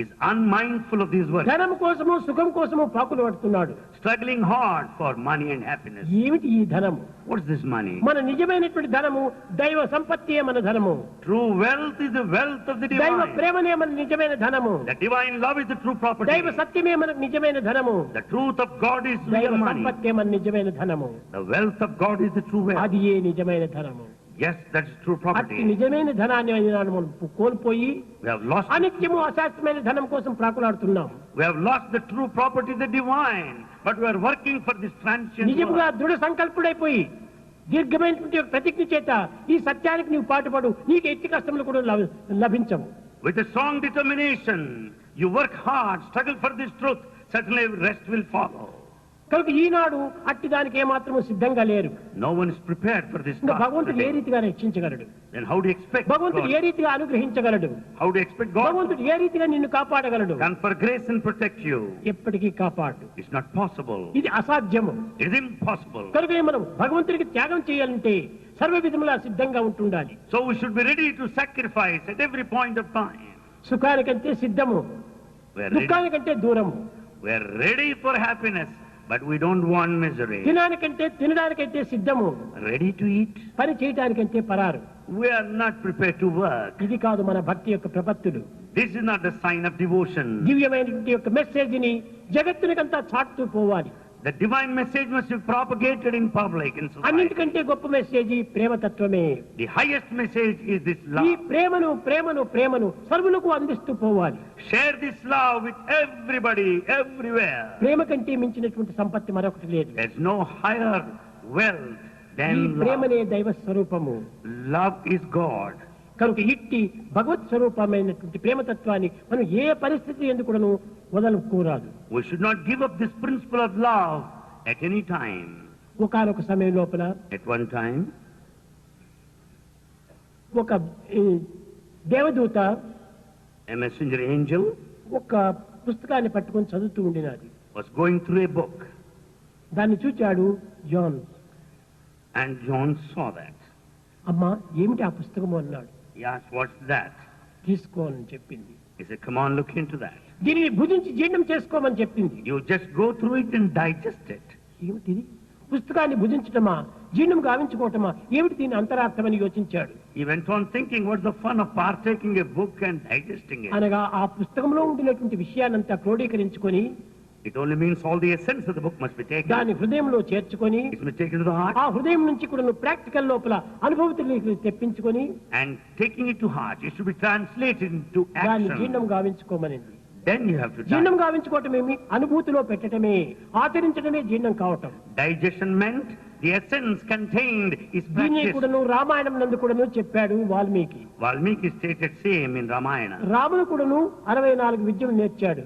is unmindful of these words,
ధనం కోసము సుఖం కోసము పాకులు పడుతున్నాడు.
struggling hard for money and happiness.
ఏమిటి ఈ ధనము?
What is this money?
మన నిజమైనటువంటి ధనము దైవ సంపత్తియే మన ధనము.
True wealth is the wealth of the
దైవ
divine.
ప్రేమనే మన నిజమైన ధనము.
The divine love is the true property.
దైవ సత్యమే మనకు నిజమైన ధనము.
The truth of God is
దైవ
real money.
సంపత్తే మన నిజమైన ధనము.
The wealth of God is the true wealth.
అది ఏ నిజమైన ధనము.
Yes, that's true
అట్టి
property.
నిజమైన ధనాన్ని మనం కోల్పోయి
We have lost.
అనిత్యము అశాస్త్రమైన ధనం కోసం ప్రాకులాడుతున్నాం.
We have lost the true property, the divine. But we are working for this transient
నిజముగా
world.
దృఢ సంకల్పుడైపోయి దీర్ఘమైనటువంటి ఒక ప్రతిజ్ఞ చేత ఈ సత్యానికి నీవు పాటుపడు, నీకు ఎట్టి కష్టములు కూడా లభించవు.
With a strong determination, you work hard, struggle for this truth. Certainly rest will follow.
కనుక ఈనాడు అట్టి దానికి ఏమాత్రము సిద్ధంగా లేరు.
No one is prepared for this
ఇంకా
task
భగవంతుడు ఏ
today.
రీతిగా రక్షించగలడు?
Then how do you expect
భగవంతుడు ఏ
God?
రీతిగా అనుగ్రహించగలడు?
How do you expect God
భగవంతుడు ఏ రీతిగా నిన్ను కాపాడగలడు?
to confer grace and protect you?
ఎప్పటికీ కాపాడు.
It's not possible.
ఇది అసాధ్యము.
It is impossible.
కనుక మనం భగవంతుడికి త్యాగం చేయాలంటే సర్వ విధములా సిద్ధంగా ఉంటుండాలి.
So we should be ready to sacrifice at every point of time.
సుఖానికంటే సిద్ధము,
We are ready,
దుఃఖానికంటే దూరము.
we are ready for happiness, but we don't want misery.
తినడానికంటే తినడానికైతే సిద్ధము,
Ready to eat?
పని చేయడానికంటే పరారు.
We are not prepared to work.
ఇది కాదు మన భక్తి యొక్క ప్రపత్తులు.
This is not the sign of devotion.
దివ్యమైనటువంటి యొక్క మెసేజ్ ని జగత్తునికంతా చాటుతూ పోవాలి.
The divine message must be propagated in public, in society.
అన్నింటికంటే గొప్ప మెసేజ్ ఈ ప్రేమతత్వమే.
The highest message is this
ఈ
love.
ప్రేమను ప్రేమను ప్రేమను సర్వులకు అందిస్తూ పోవాలి.
Share this love with everybody, everywhere.
ప్రేమ కంటే మించినటువంటి సంపత్తి మరొకటి లేదు.
There's no higher wealth
ఈ
than love.
ప్రేమనే దైవ స్వరూపము.
Love is God.
కనుక ఇట్టి భగవత్ స్వరూపమైనటువంటి ప్రేమతత్వాన్ని మనం ఏ పరిస్థితి ఎందుకు కూడాను వదలకూడదు.
We should not give up this principle of love at any time.
ఒకానొక సమయం లోపల
At one time,
ఒక దేవదూత
a messenger angel
ఒక పుస్తకాన్ని పట్టుకొని చదువుతూ ఉండినది.
was going through a book,
దాన్ని చూచాడు John.
and John saw that.
అమ్మా ఏమిటి ఆ పుస్తకము అన్నాడు.
He asked, "What's that?"
తీసుకో అని చెప్పింది.
He said, "Come on, look into that.
దీనిని భుజించి జీర్ణం చేసుకోమని చెప్పింది.
You just go through it and digest it."
ఏమిటిది? పుస్తకాన్ని భుజించటమా, జీర్ణం గావించుకోవటమా, ఏమిటి దీని అంతరార్థమని యోచించాడు.
He went on thinking, what's the fun of partaking a book and digesting it?
అనగా ఆ పుస్తకంలో ఉండినటువంటి విషయాన్నంతా క్రోడీకరించుకొని
It only means all the essence of the book must be taken.
దాన్ని హృదయంలో చేర్చుకొని
It must be taken to the heart.
ఆ హృదయం నుంచి కూడా నువ్వు ప్రాక్టికల్ లోపల అనుభూతులు తెప్పించుకొని
And taking it to heart, it should be translated into
దాన్ని జీర్ణం
action.
గావించుకోమనింది.
Then you have to
జీర్ణం
digest.
గావించుకోవటం ఏమి? అనుభూతిలో పెట్టడమే, ఆచరించడమే జీర్ణం కావటం.
Digestion meant the essence contained is
దీన్ని
practiced.
కూడాను రామాయణం నందు కూడాను చెప్పాడు Valmiki.
Valmiki stated same in Ramayana.
రాముడు కూడాను 64 విద్యలు నేర్చాడు.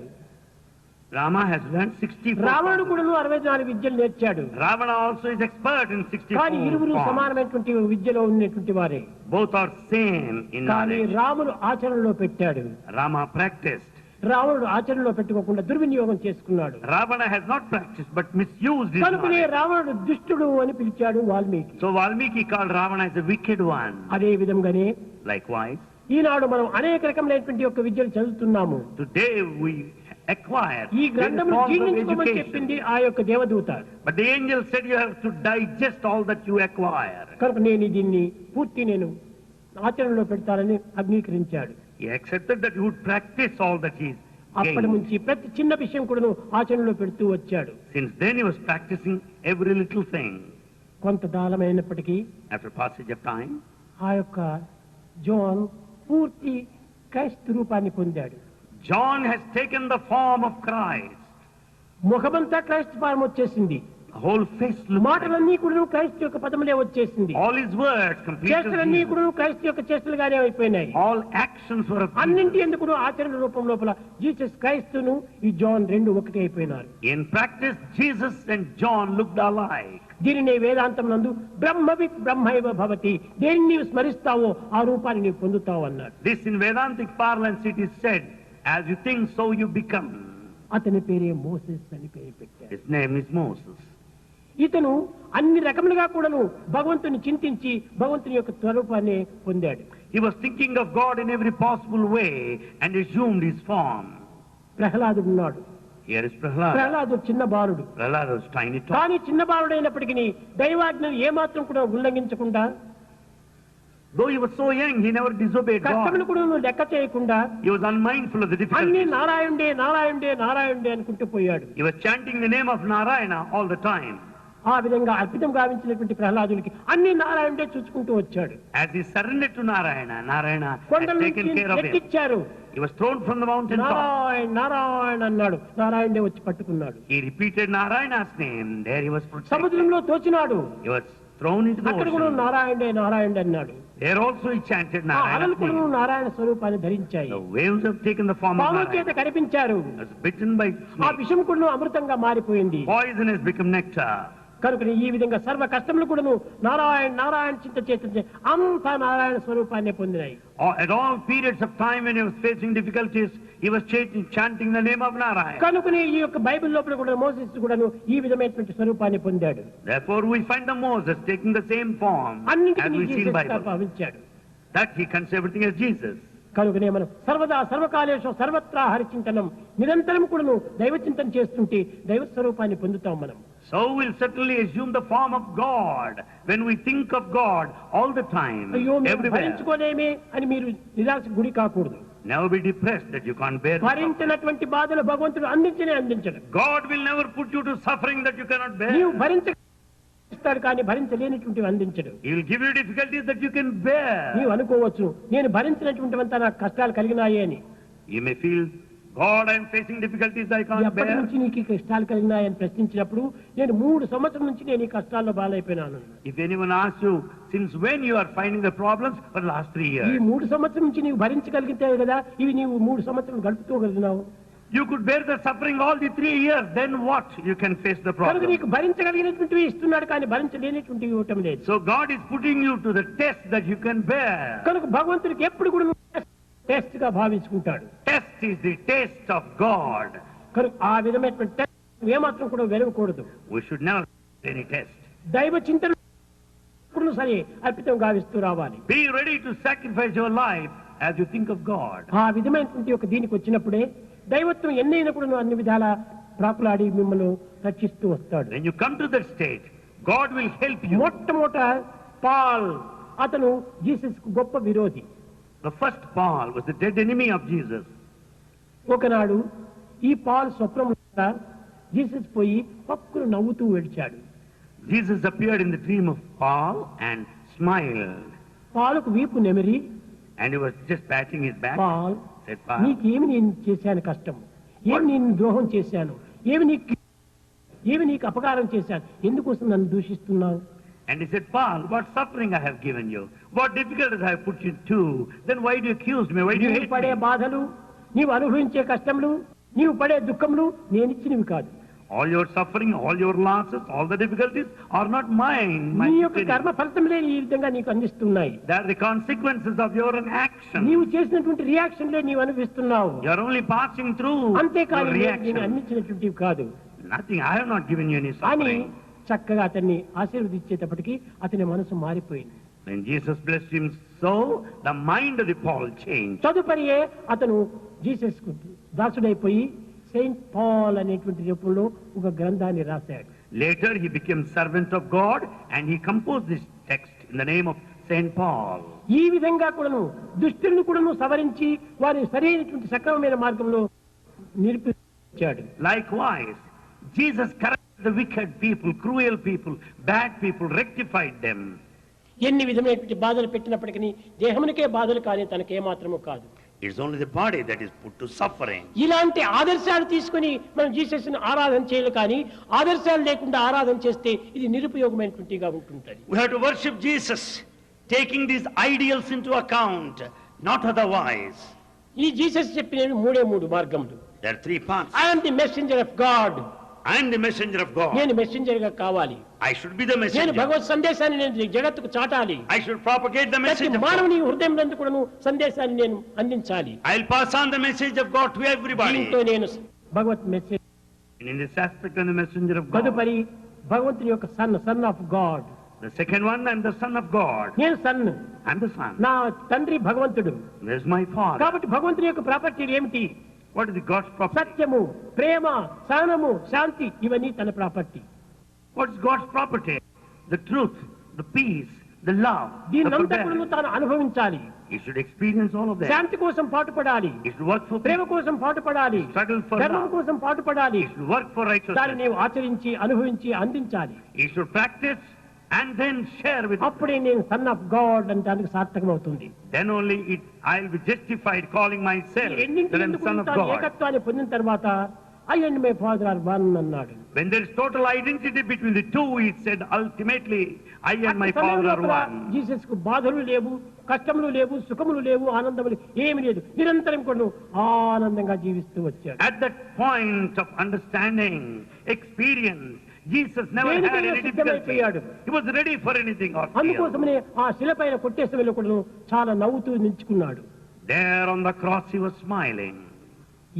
Rama has learned 64.
రావణుడు
forms.
కూడాను 64 విద్యలు నేర్చాడు.
Ravana also is expert in 64
కానీ ఇరువురు
forms.
సమానమైనటువంటి విద్యలో ఉన్నటువంటి వారే.
Both are same in
కానీ
knowledge.
రాముడు ఆచరణలో పెట్టాడు.
Rama practiced.
రావణుడు ఆచరణలో పెట్టుకోకుండా దుర్వినియోగం చేసుకున్నాడు.
Ravana has not practiced but misused his
కనుకనే
knowledge.
రావణుడు దుష్టుడు అని పిలిచాడు Valmiki.
So Valmiki called Ravana as a wicked one.
అదే విధంగానే
Likewise,
ఈనాడు మనం అనేక రకమైనటువంటి యొక్క విద్యలు చదువుతున్నాము.
today we acquire
ఈ
various
గ్రంథమును
forms of
జీర్ణించుకోమని
education.
చెప్పింది ఆ యొక్క దేవదూత.
But the angel said you have to digest all that you acquire.
కనుక నేను దీన్ని పూర్తి నేను ఆచరణలో పెడతానని అంగీకరించాడు.
He accepted that he would practice all that he
అప్పటి
gained.
నుంచి ప్రతి చిన్న విషయం కూడా ఆచరణలో పెడుతూ వచ్చాడు.
Since then he was practicing every little thing.
కొంత కాలమైనప్పటికీ
After passage of time,
ఆ యొక్క జాన్ పూర్తి క్రైస్తు రూపాన్ని పొందాడు.
John has taken the form of Christ.
ముఖమంతా క్రైస్తు ఫారం వచ్చేసింది.
The whole face looks like,
మాటలన్నీ కూడా క్రైస్తు యొక్క పదములే వచ్చేసింది.
all his words complete as
చేష్టలన్నీ
Jesus.
కూడా క్రైస్తు యొక్క చేష్టలుగానే అయిపోయినాయి.
All actions were of
అన్నింటి
Jesus.
ఎందుకు ఆచరణ రూపం లోపల జీసస్ క్రైస్తును ఈ జాన్ రెండు ఒకటి అయిపోయినారు.
In practice, Jesus and John looked alike.
దీనిని వేదాంతం నందు బ్రహ్మవిత్ బ్రహ్మైవ భవతి, దేన్ని నీవు స్మరిస్తావో ఆ రూపాన్ని నీవు పొందుతావు అన్నాడు.
This in Vedantic parlance it is said, as you think so you become.
అతని పేరే మోసెస్ అని పేరు పెట్టారు.
His name is Moses.
ఇతను అన్ని రకములుగా కూడాను భగవంతుని చింతించి భగవంతుని యొక్క స్వరూపాన్ని పొందాడు.
He was thinking of God in every possible way and assumed his form.
ప్రహ్లాదుడు ఉన్నాడు.
Here is Prahlada.
ప్రహ్లాదుడు చిన్న బాలుడు.
Prahlada was tiny tot.
కానీ చిన్న బాలుడైనప్పటికీ దైవాజ్ఞను ఏమాత్రం కూడా ఉల్లంఘించకుండా,
Though he was so young, he never disobeyed
కష్టములు
God.
కూడా లెక్క చేయకుండా
He was unmindful of the
అన్ని
difficulties.
నారాయణుడే నారాయణుడే నారాయణుడే అనుకుంటూ పోయాడు.
He was chanting the name of Narayana all the time.
ఆ విధంగా అర్పితం గావించినటువంటి ప్రహ్లాదునికి అన్ని నారాయణుడే చూసుకుంటూ వచ్చాడు.
As he surrendered to Narayana, Narayana
కొండల
had taken
నుంచి
care of him.
ఎక్కిచ్చారు.
He was thrown from the mountain top.
Narayana Narayana అన్నాడు. నారాయణుడే వచ్చి పట్టుకున్నాడు.
He repeated Narayana's name. There he was protected.
సముద్రంలో తోచినాడు.
He was thrown into the
అక్కడ కూడా
ocean.
నారాయణుడే నారాయణుడే అన్నాడు.
There also he chanted
ఆ అలలు
Narayana's
కూడా
name.
నారాయణ స్వరూపాన్ని ధరించాయి.
The waves have taken the form of
పాముల చేత
Narayana.
కనిపించారు.
He was bitten by
ఆ
snake.
విషం కూడా అమృతంగా మారిపోయింది.
Poison has become nectar.
కనుక ఈ విధంగా సర్వ కష్టములు కూడాను నారాయణ నారాయణ చింత చేత అంతా నారాయణ స్వరూపాన్ని పొందినాయి.
At all periods of time when he was facing difficulties, he was chanting the name of Narayana.
కనుకనే ఈ యొక్క బైబిల్ లోపల కూడా మోసెస్ కూడాను ఈ విధమైనటువంటి స్వరూపాన్ని పొందాడు.
Therefore we find the Moses taking the same form as
అన్నింటినీ
we see in
జీసస్ గా
Bible.
భావించాడు.
That he conceived everything as Jesus.
కనుకనే మనం సర్వదా సర్వకాలేశం సర్వత్రా హరిచింతనం నిరంతరం కూడాను దైవ చింతన చేస్తుంటే దైవ స్వరూపాన్ని పొందుతాం మనం.
So we'll certainly assume the form of God when we think of God all the time,
అయ్యో మేము
everywhere.
భరించుకోలేమే అని మీరు నిరాశ గురి కాకూడదు.
Never be depressed that you can't bear.
భరించినటువంటి బాధలు భగవంతుడు అందించడు.
God will never put you to suffering that you cannot
నీవు
bear.
భరించస్తాడు కానీ భరించలేనిటువంటివి అందించడు.
He will give you difficulties that you can bear.
నీవు అనుకోవచ్చు నేను భరించినటువంటివంతా నాకు కష్టాలు కలిగినాయి అని.
You may feel, God, I am facing difficulties I can't
ఎప్పటి
bear.
నుంచి నీకు ఈ కష్టాలు కలిగినాయని ప్రశ్నించినప్పుడు నేను 3 సంవత్సరం నుంచి నేను ఈ కష్టాల్లో బాలైపోయినాను.
If anyone asks you, since when you are finding the problems for the last 3
ఈ
years,
3 సంవత్సరం నుంచి నీవు భరించగలిగితే కదా ఇవి నీవు 3 సంవత్సరాలు గడుపుతోగలిగినావు.
you could bear the suffering all the 3 years, then what? You can face the
కనుక
problem.
నీకు భరించగలిగినటువంటివి ఇస్తున్నాడు కానీ భరించలేనిటువంటివి ఇవ్వటం లేదు.
So God is putting you to the test that you can bear.
కనుక భగవంతుడికి ఎప్పుడు కూడా టెస్ట్ గా భావించుకుంటాడు.
Test is the taste of God.
కనుక ఆ విధమైనటువంటి టెస్ట్ ఏమాత్రం కూడా వెరగకూడదు.
We should never do any test.
దైవ చింతన ఎప్పుడు సరే అర్పితం గావిస్తూ రావాలి.
Be ready to sacrifice your life as you think of God.
ఆ విధమైనటువంటి ఒక దీనికి వచ్చినప్పుడే దైవత్వం ఎన్నైనా కూడా అన్ని విధాల ప్రాకులాడి మిమ్మల్ని రక్షిస్తూ వస్తాడు.
When you come to that state, God will help you.
మొట్టమొదట పాల్ అతను జీసస్ కు గొప్ప విరోధి.
The first Paul was the dead enemy of Jesus.
ఒకనాడు ఈ పాల్ స్వప్నంలో జీసస్ పోయి పక్కును నవ్వుతూ ఏడ్చాడు.
Jesus appeared in the dream of Paul and smiled.
పాలుకు వీపు నెమిరి
And he was just patting his back.
Paul
Said, Paul,
నీకేమి నేను చేశాను కష్టం, ఏమి నేను ద్రోహం చేశాను, ఏమి నీకు అపకారం చేశాను, ఎందుకోసం నన్ను దూషిస్తున్నావు?
and he said, Paul, what suffering I have given you? What difficulties I have put you to? Then why do you accuse me? Why do you
నీవు
hate
పడే
me?
బాధలు, నీవు అనుభవించే కష్టములు, నీవు పడే దుఃఖములు నేనిచ్చినవి కాదు.
All your suffering, all your losses, all the difficulties are not mine. My
నీ యొక్క
sin.
కర్మ ఫలితములే ఈ విధంగా నీకు అందిస్తున్నాయి.
They are the consequences of your own action.
నీవు చేసినటువంటి రియాక్షన్లే నీవు అనుభవిస్తున్నావు.
You are only passing through
అంతేకాని
your
నేను
reaction.
అందించినటువంటివి కాదు
Nothing. I have not given you any
అని
suffering.
చక్కగా అతన్ని ఆశీర్వదించేటప్పటికి అతని మనసు మారిపోయింది.
When Jesus blessed him so, the mind of the Paul changed.
తదుపరియే అతను జీసస్ కు దాసుడైపోయి సెయింట్ పాల్ అనేటువంటి రూపంలో ఒక గ్రంథాన్ని రాశాడు.
Later he became servant of God and he composed this text in the name of Saint Paul.
ఈ విధంగా కూడాను దుష్టులను కూడాను సవరించి వారి సరైనటువంటి సక్రమమైన మార్గంలో నిలిపించాడు.
Likewise, Jesus corrected the wicked people, cruel people, bad people, rectified them.
ఎన్ని విధమైనటువంటి బాధలు పెట్టినప్పటికీ దేహమునికే బాధలు కానీ తనకేమాత్రము కాదు.
It's only the body that is put to suffering.
ఇలాంటి ఆదర్శాలు తీసుకుని మనం జీసస్ ను ఆరాధన చేయాలి, కానీ ఆదర్శాలు లేకుండా ఆరాధన చేస్తే ఇది నిరుపయోగమైనటువంటిగా ఉంటుంటది.
We have to worship Jesus, taking these ideals into account, not otherwise.
ఈ జీసస్ చెప్పిన మూడు మార్గములు.
There are 3 paths.
I am the messenger of God.
I am the messenger of God.
నేను మెసెంజర్ గా కావాలి.
I should be the
నేను
messenger.
భగవత్ సందేశాన్ని నేను జగత్తుకు చాటాలి.
I should propagate the message
ప్రతి
of God.
మానవుని హృదయంలో కూడాను సందేశాన్ని నేను అందించాలి.
I'll pass on the message of God to everybody.
దీంతో నేను భగవత్ message
And in this aspect, I'm the messenger of God.
తదుపరి భగవంతుని యొక్క sun of God.
The second one, I'm the son of God.
నేను సన్,
I'm the son.
నా తండ్రి భగవంతుడు.
There's my father.
కాబట్టి భగవంతుని యొక్క ప్రాపర్టీ ఏమిటి?
What is the God's property?
సత్యము, ప్రేమ, సహనము, శాంతి, ఇవన్నీ తన property.
What is God's property? The truth, the peace, the love, the
దీన్నంతా
forbearance.
కూడా తాను అనుభవించాలి.
He should experience all of that.
శాంతి కోసం పాటుపడాలి,
He should work for
Prema
peace.
కోసం పాటుపడాలి,
Struggle for
ధర్మం
love.
కోసం పాటుపడాలి.
He should work for
దాన్ని
righteousness.
నీవు ఆచరించి అనుభవించి అందించాలి.
He should practice and then share with
అప్పుడే నేను సన్ ఆఫ్ గాడ్ అంటే దానికి సార్థకం అవుతుంది.
Then only I'll be justified calling myself
రెండింటి
that I'm
ఎందుకు
son of
తాను
God.
ఏకత్వాన్ని పొందిన తర్వాత I and my father are one అన్నాడు.
When there is total identity between the two, he said, ultimately, I and my
అట్టి సమయం
father are
లోపల
one.
జీసస్ కు బాధలు లేవు, కష్టములు లేవు, సుఖములు లేవు, ఆనందములు ఏమి లేదు. నిరంతరం కూడా ఆనందంగా జీవిస్తూ వచ్చాడు.
At that point of understanding, experience, Jesus never had
దేనికైనా
any difficulty.
సిద్ధమైపోయాడు.
He was ready for anything or fear.
అందుకోసమనే ఆ శిలపైన కొట్టే సమయంలో కూడా చాలా నవ్వుతూ నిల్చుకున్నాడు.
There on the cross, he was smiling.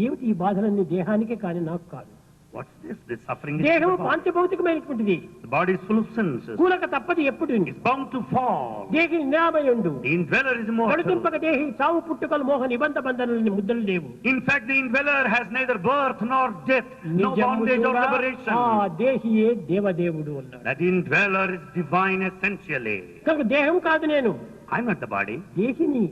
ఏమిటి ఈ బాధలన్నీ దేహానికే కానీ నాకు కాదు.
What's this? This suffering is
దేహం
to the body.
పాంచభౌతికమైనటువంటిది.
The body is full of sins.
కూలక తప్పది ఎప్పుడు.
It's bound to fall.
దేహి నిరామయుండు.
The indweller is immortal.
నడుతుంపక దేహి చావు పుట్టుకలు మోహ నిబంధ బంధనలని ముద్దలు లేవు.
In fact, the indweller has neither birth nor death, no bondage or liberation.
ఆ దేహియే దేవదేవుడు అన్నాడు.
That indweller is divine essentially.
కనుక దేహం కాదు నేను,
I'm not the body.
దేహిని.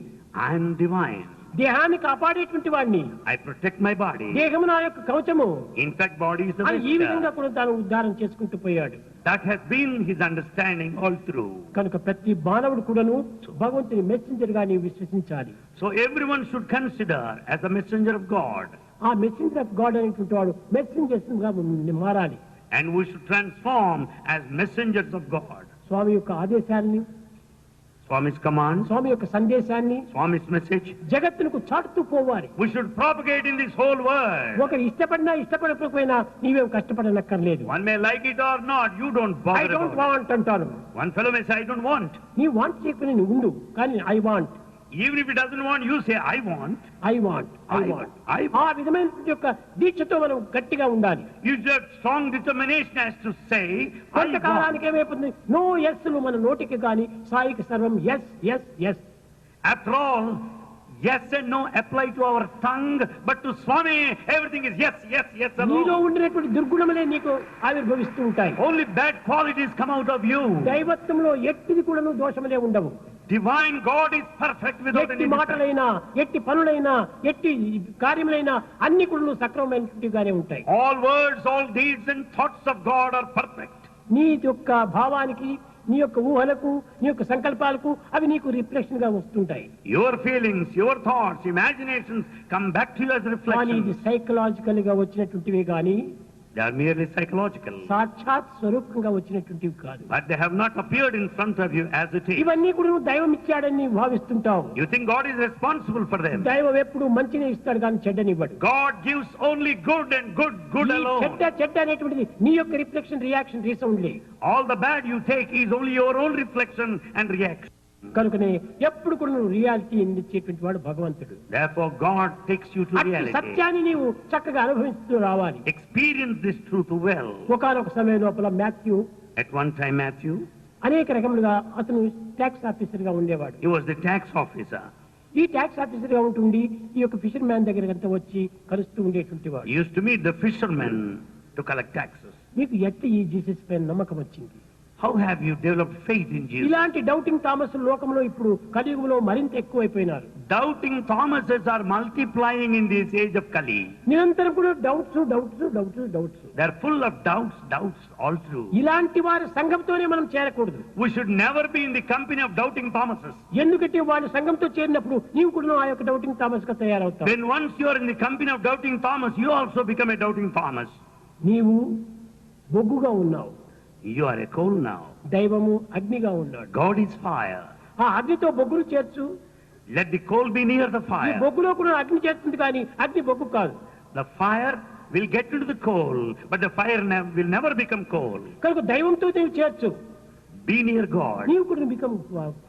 I'm divine.
దేహాన్ని కాపాడేటువంటి వాడిని.
I protect my body.
దేహము నా యొక్క కవచము
In fact, body is the
అని ఈ విధంగా
vesture.
కూడా తాను ఉద్ధారం చేసుకుంటూ పోయాడు.
That has been his understanding all through.
కనుక ప్రతి మానవుడు కూడాను భగవంతుని మెసెంజర్ గా నీవు విశ్వసించాలి.
So everyone should consider as a messenger of God.
ఆ మెసెంజర్ ఆఫ్ గాడ్ అనేటువంటి వాడు మెసెంజర్స్ గా మారాలి.
And we should transform as messengers of God.
స్వామి యొక్క ఆదేశాన్ని,
Swami's command,
స్వామి యొక్క సందేశాన్ని
Swami's message,
జగత్తునకు చాటుతూ పోవాలి.
we should propagate in this whole world.
ఒకరు ఇష్టపడినా ఇష్టపడకపోయినా నీవేం కష్టపడనక్కర్లేదు.
One may like it or not, you don't
I
bother
don't
about
want అంటాను.
it. One fellow may say, I don't want.
నీ want చేయకపోయినా నువ్వు ఉండు, కానీ I want,
Even if he doesn't want, you say, I want.
I want, I
I
want.
want.
ఆ విధమైన యొక్క దీక్షతో మనం గట్టిగా ఉండాలి.
You should have strong determination as to say, I want.
కొంతకాలానికి ఏమైపోతుంది, నో ఎస్లు మన నోటికి కానీ సాయికి సర్వం yes yes yes.
After all, yes and no apply to our tongue, but to Swami, everything is yes, yes, yes
నీలో
alone.
ఉండినటువంటి దుర్గుణములే నీకు ఆవిర్భవిస్తూ ఉంటాయి.
Only bad qualities come out of you.
దైవత్వంలో ఎట్టిది కూడాను దోషములే ఉండవు.
Divine God is perfect without
ఎట్టి
any defect.
మాటలైనా, ఎట్టి పనులైనా, ఎట్టి కార్యములైనా అన్ని కూడా సక్రమమైనట్టుగానే ఉంటాయి.
All words, all deeds and thoughts of God are perfect.
నీ యొక్క భావానికి, నీ యొక్క ఊహలకు, నీ యొక్క సంకల్పాలకు అవి నీకు రిఫ్లెక్షన్ గా వస్తుంటాయి.
Your feelings, your thoughts, imaginations come back to you as
కానీ ఇది
reflections.
సైకలాజికల్ గా వచ్చినటువంటివి కానీ
They are merely psychological.
సాక్షాత్ స్వరూపంగా వచ్చినటువంటివి కాదు.
But they have not appeared in front of you as it is.
ఇవన్నీ కూడా నువ్వు దైవం ఇచ్చాడని నీవు భావిస్తుంటావు.
You think God is responsible for them.
దైవం ఎప్పుడు మంచిని ఇస్తాడు కానీ చెడ్డనివ్వడు.
God gives only good and good
ఈ
alone.
చెడ్డ అనేటువంటిది నీ యొక్క reflection, reaction, resoundly.
All the bad you take is only your own reflection and reaction.
కనుకనే ఎప్పుడు కూడా నువ్వు రియాలిటీ ఇచ్చేటువంటి వాడు భగవంతుడు.
Therefore God takes you to
అట్టి
reality.
సత్యాన్ని నీవు చక్కగా అనుభవిస్తూ రావాలి.
Experience this truth well.
ఒకనొక సమయం లోపల Matthew
At one time Matthew,
అనేక రకములుగా అతను ట్యాక్స్ ఆఫీసర్ గా ఉండేవాడు.
he was the tax officer.
ఈ ట్యాక్స్ ఆఫీసర్ గా ఉంటుండి ఈ యొక్క ఫిషర్ మ్యాన్ దగ్గర అంతా వచ్చి కలుస్తూ ఉండేటువంటి వాడు.
He used to meet the fishermen to collect taxes.
మీకు ఎట్టి ఈ జీసస్ పైన నమ్మకం వచ్చింది?
How have you developed faith in Jesus?
ఇలాంటి డౌటింగ్ థామస్ లోకంలో ఇప్పుడు కలియుగంలో మరింత ఎక్కువైపోయినారు.
Doubting Thomases are multiplying in this age of Kali.
నిరంతరం కూడా doubts doubts doubts doubts.
They are full of doubts all through.
ఇలాంటి వారి సంఘంతోనే మనం చేరకూడదు.
We should never be in the company of doubting Thomases.
ఎందుకంటే వారి సంఘంతో చేరినప్పుడు నీవు కూడా ఆ యొక్క డౌటింగ్ థామస్ గా తయారవుతావు.
When once you are in the company of doubting Thomas, you also become a doubting Thomas.
నీవు బొగ్గుగా ఉన్నావు.
You are a coal now.
దైవము అగ్నిగా ఉన్నాడు.
God is fire.
ఆ అగ్నితో బొగ్గును చేర్చు.
Let the coal be near the
ఈ
fire.
బొగ్గులో కూడా అగ్ని చేస్తుంది కానీ అగ్ని బొగ్గు కాదు.
The fire will get into the coal, but the fire will never become coal.
కనుక దైవంతో నీవు చేర్చు.
Be near God.
నీవు కూడా become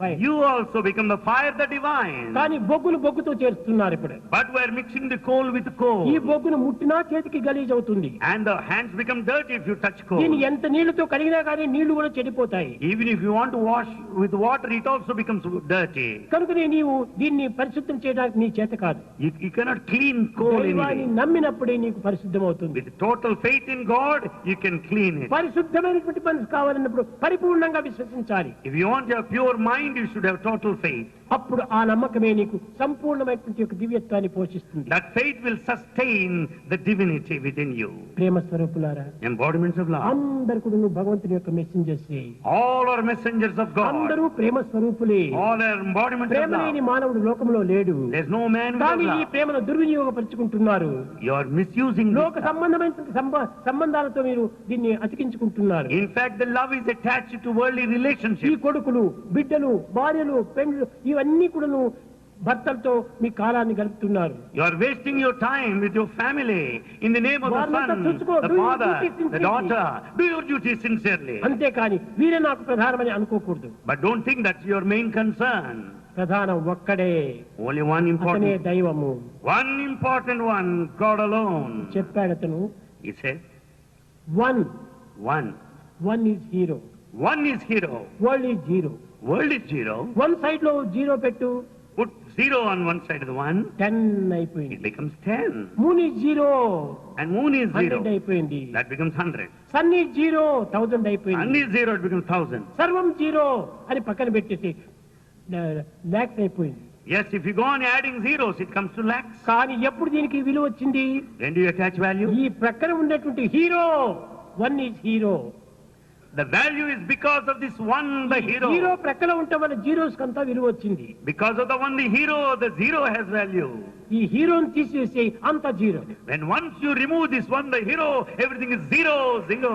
fire.
You also become the fire, the divine.
కానీ బొగ్గును బొగ్గుతో చేరుస్తున్నారు ఇప్పుడు.
But we are mixing the coal with the coal.
ఈ బొగ్గును ముట్టినా చేతికి గలీజ్ అవుతుంది.
And the hands become dirty if you touch coal.
దీన్ని ఎంత నీళ్లతో కడిగినా కానీ నీళ్లు కూడా చెడిపోతాయి.
Even if you want to wash with water, it also becomes dirty.
కనుక నీవు దీన్ని పరిశుద్ధం చేయడానికి నీ చేత కాదు.
You cannot clean coal
దైవాన్ని
anyway.
నమ్మినప్పుడే నీకు పరిశుద్ధం అవుతుంది.
With total faith in God, you can clean it.
పరిశుద్ధమైనటువంటి మనసు కావాలన్నప్పుడు పరిపూర్ణంగా విశ్వసించాలి.
If you want a pure mind, you should have total faith.
అప్పుడు ఆ నమ్మకమే నీకు సంపూర్ణమైనటువంటి యొక్క దివ్యత్వాన్ని పోషిస్తుంది.
That faith will sustain the divinity within you.
ప్రేమ స్వరూపులారా,
Embodiments of love.
అందరు కూడా నువ్వు భగవంతుని యొక్క messengers.
All are messengers of God.
అందరూ ప్రేమ స్వరూపులే.
All are embodiments of
ప్రేమ లేని
love.
మానవుడు లోకంలో లేడు.
There's no man without
కానీ ఈ
love.
ప్రేమను దుర్వినియోగపరుచుకుంటున్నారు.
You are misusing
లోక
this love.
సంబంధమైన సంబంధాలతో మీరు దీన్ని అతికించుకుంటున్నారు.
In fact, the love is attached to worldly
ఈ
relationships.
కొడుకులు, బిడ్డలు, భార్యలు, పెండ్లు ఇవన్నీ కూడా భర్తలతో మీ కాలాన్ని గడుపుతున్నారు.
You are wasting your time with your family in the name of the
వాళ్ళంతా
son,
చూసుకో,
the
do your
father,
duty
the
sincerely.
daughter. Do your duty sincerely.
అంతేకాని వీరే నాకు ప్రధానమని అనుకోకూడదు.
But don't think that's your main concern.
ప్రధానం ఒక్కడే,
Only one
అతనే
important,
దైవము.
one important one, God alone.
చెప్పాడు అతను.
He said,
one
one
is hero,
is hero.
World is zero.
World is zero.
One side లో zero పెట్టు,
Put zero on one side of the one,
10
it
అయిపోయింది.
becomes 10.
Moon is zero,
And moon is
100
zero.
అయిపోయింది.
That becomes 100.
Sun is zero, 1000 అయిపోయింది.
Sun is zero, it becomes 1000.
సర్వం zero అని పక్కన పెట్టేసి లాక్స్ అయిపోయింది.
Yes, if you go on adding zeros, it comes to lakhs.
కానీ ఎప్పుడు దీనికి విలువ వచ్చింది?
When do you attach value?
ఈ ప్రక్కన ఉన్నటువంటి hero, one is hero.
The value is because of this one, the
hero
hero.
ప్రక్కన ఉంటే మన జీరోస్ కంతా విలువ వచ్చింది.
Because of the one, the hero, the zero has value.
ఈ హీరోని తీసేసి అంత zero.
When once you remove this one, the hero, everything is zero, zero.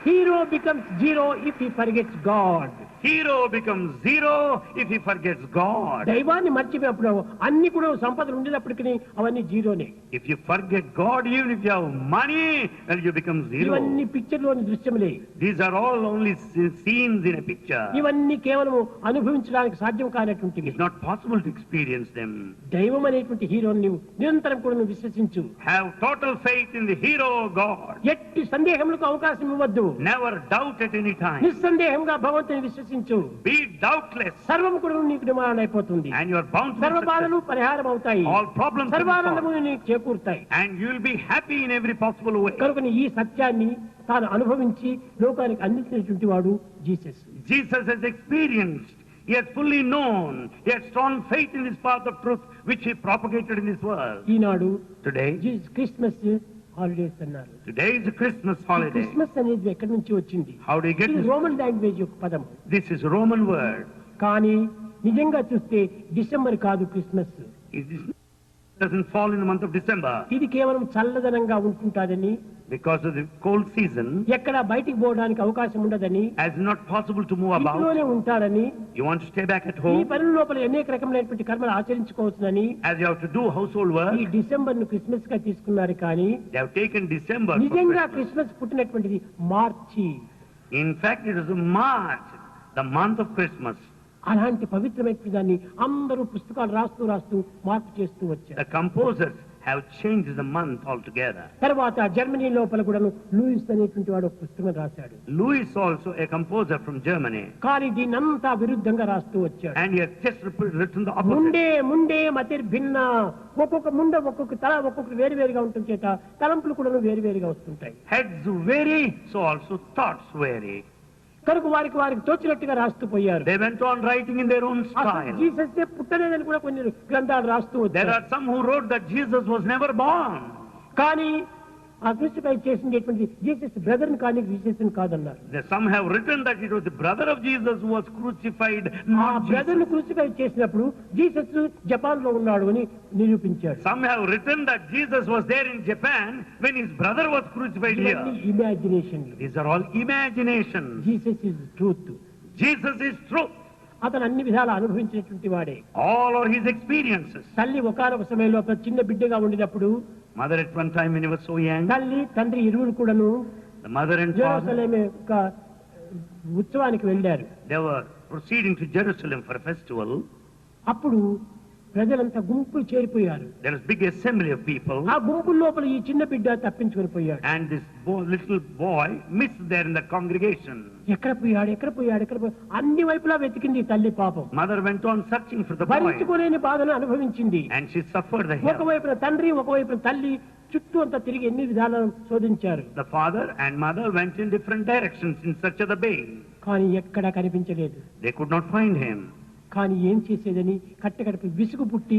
Hero becomes zero if he forgets God.
Hero becomes zero if he forgets God.
దైవాన్ని మర్చిపోయినప్పుడు అన్ని కూడా సంపదలు ఉండేటప్పటికి అవన్నీ జీరోనే.
If you forget God, even if you have money, then you become zero.
ఇవన్నీ picture లోని దృశ్యములే.
These are all only scenes in a picture.
ఇవన్నీ కేవలం అనుభవించడానికి సాధ్యం కానటువంటివి.
It's not possible to experience them.
దైవం అనేటువంటి హీరోని నీవు నిరంతరం కూడా నువ్వు విశ్వసించు.
Have total faith in the hero God.
ఎట్టి సందేహములకు అవకాశం ఇవ్వద్దు.
Never doubt at any time.
నిస్సందేహంగా భగవంతుని విశ్వసించు.
Be doubtless.
సర్వం కూడా నీకు నివారణ అయిపోతుంది.
And you are bound to be
సర్వ బాధలు
successful.
పరిహారం అవుతాయి.
All problems will be
సర్వానందము
solved.
నీకు చేకూరుతాయి.
And you will be happy in every possible way.
కనుక ఈ సత్యాన్ని తాను అనుభవించి లోకానికి అందించినటువంటి వాడు Jesus.
Jesus has experienced, he has fully known, he has strong faith in this path of truth which he propagated in this world.
Eenadu
Today
Christmas holidays అన్నారు.
is a Christmas holiday.
Christmas అనేది ఎక్కడి నుంచి వచ్చింది?
How do you get
ఇది
this?
Roman language యొక్క పదం.
This is a Roman word.
కానీ నిజంగా చూస్తే డిసెంబర్ కాదు Christmas.
It doesn't fall in the month of December
ఇది కేవలం చల్లదనంగా ఉంటుంటాదని,
because of the cold season.
ఎక్కడ బయటికి పోవడానికి అవకాశం ఉండదని,
As it's not possible to move about,
ఇంట్లోనే ఉంటాడని,
you want to stay back at
ఈ
home,
పనుల లోపల అనేక రకమైనటువంటి కర్మలు ఆచరించుకోవచ్చునని
as you have to do household work.
ఈ డిసెంబర్ ను క్రిస్మస్ గా తీసుకున్నారు. కానీ
They have taken December for
నిజంగా
Christmas.
Christmas పుట్టినటువంటిది March.
In fact, it is March, the month of Christmas.
అలాంటి పవిత్రమైన దాన్ని అందరూ పుస్తకాలు రాస్తూ మార్పు చేస్తూ వచ్చారు.
The composers have changed the month altogether.
తర్వాత జర్మనీ లోపల కూడా లూయిస్ అనేటువంటి వాడు ఒక పుస్తకం రాశాడు.
Louis also, a composer from Germany,
కానీ దీన్నంతా విరుద్ధంగా రాస్తూ వచ్చాడు.
and he has just written the opposite.
Munde మతిర్ భిన్న, ఒక్కొక్క తల ఒక్కొక్కటి వేరువేరుగా ఉంటుంది చేత తలంపులు కూడా వేరువేరుగా వస్తుంటాయి.
Heads vary, so also thoughts vary.
కనుక వారికి తోచినట్టుగా రాస్తూ పోయారు.
They went on writing in their own style.
Jesus పుట్టలేదని కూడా కొన్ని గ్రంథాలు రాస్తూ
There
వచ్చారు.
are some who wrote that Jesus was never born.
కానీ ఆ క్రూసిఫై చేసినటువంటి జీసస్ బ్రదర్ కానీ జీసస్ కాదన్నారు.
Some have written that it was the brother of Jesus who was crucified,
ఆ
not
బ్రదర్ ను
Jesus.
క్రూసిఫై చేసినప్పుడు Jesus Japan లో ఉన్నాడు అని నిరూపించాడు.
Some have written that Jesus was there in Japan when his brother was crucified here.
Imagination.
These are all imaginations.
Jesus is truth.
Jesus is truth.
అతను అన్ని విధాలు అనుభవించినటువంటి వాడే.
All are his experiences.
తల్లి ఒకానొక సమయంలో ఒక చిన్న బిడ్డగా ఉండినప్పుడు
Mother at one time when he was so young,
తల్లి తండ్రి ఇరువురు కూడాను
the mother and father,
Jerusalem యొక్క ఉత్సవానికి వెళ్ళారు.
they were proceeding to Jerusalem for a festival.
అప్పుడు ప్రజలంతా గుంపులు చేరిపోయారు.
There was big assembly of people,
ఆ గుంపుల లోపల ఈ చిన్న బిడ్డ తప్పించుకొని పోయాడు.
and this little boy missed there in the congregation.
ఎక్కడ పోయాడు అన్ని వైపులా వెతికింది తల్లి పాపం.
Mother went on searching for the boy,
భరించుకోలేని బాధను అనుభవించింది.
and she suffered the hell.
ఒకవైపున తండ్రి ఒకవైపున తల్లి చుట్టూ అంతా తిరిగి ఎన్ని విధాలను శోధించారు.
The father and mother went in different directions in search of the babe.
కానీ ఎక్కడా కనిపించలేదు.
They could not find him.
కానీ ఏం చేసేదని కట్టకడప విసుగు పుట్టి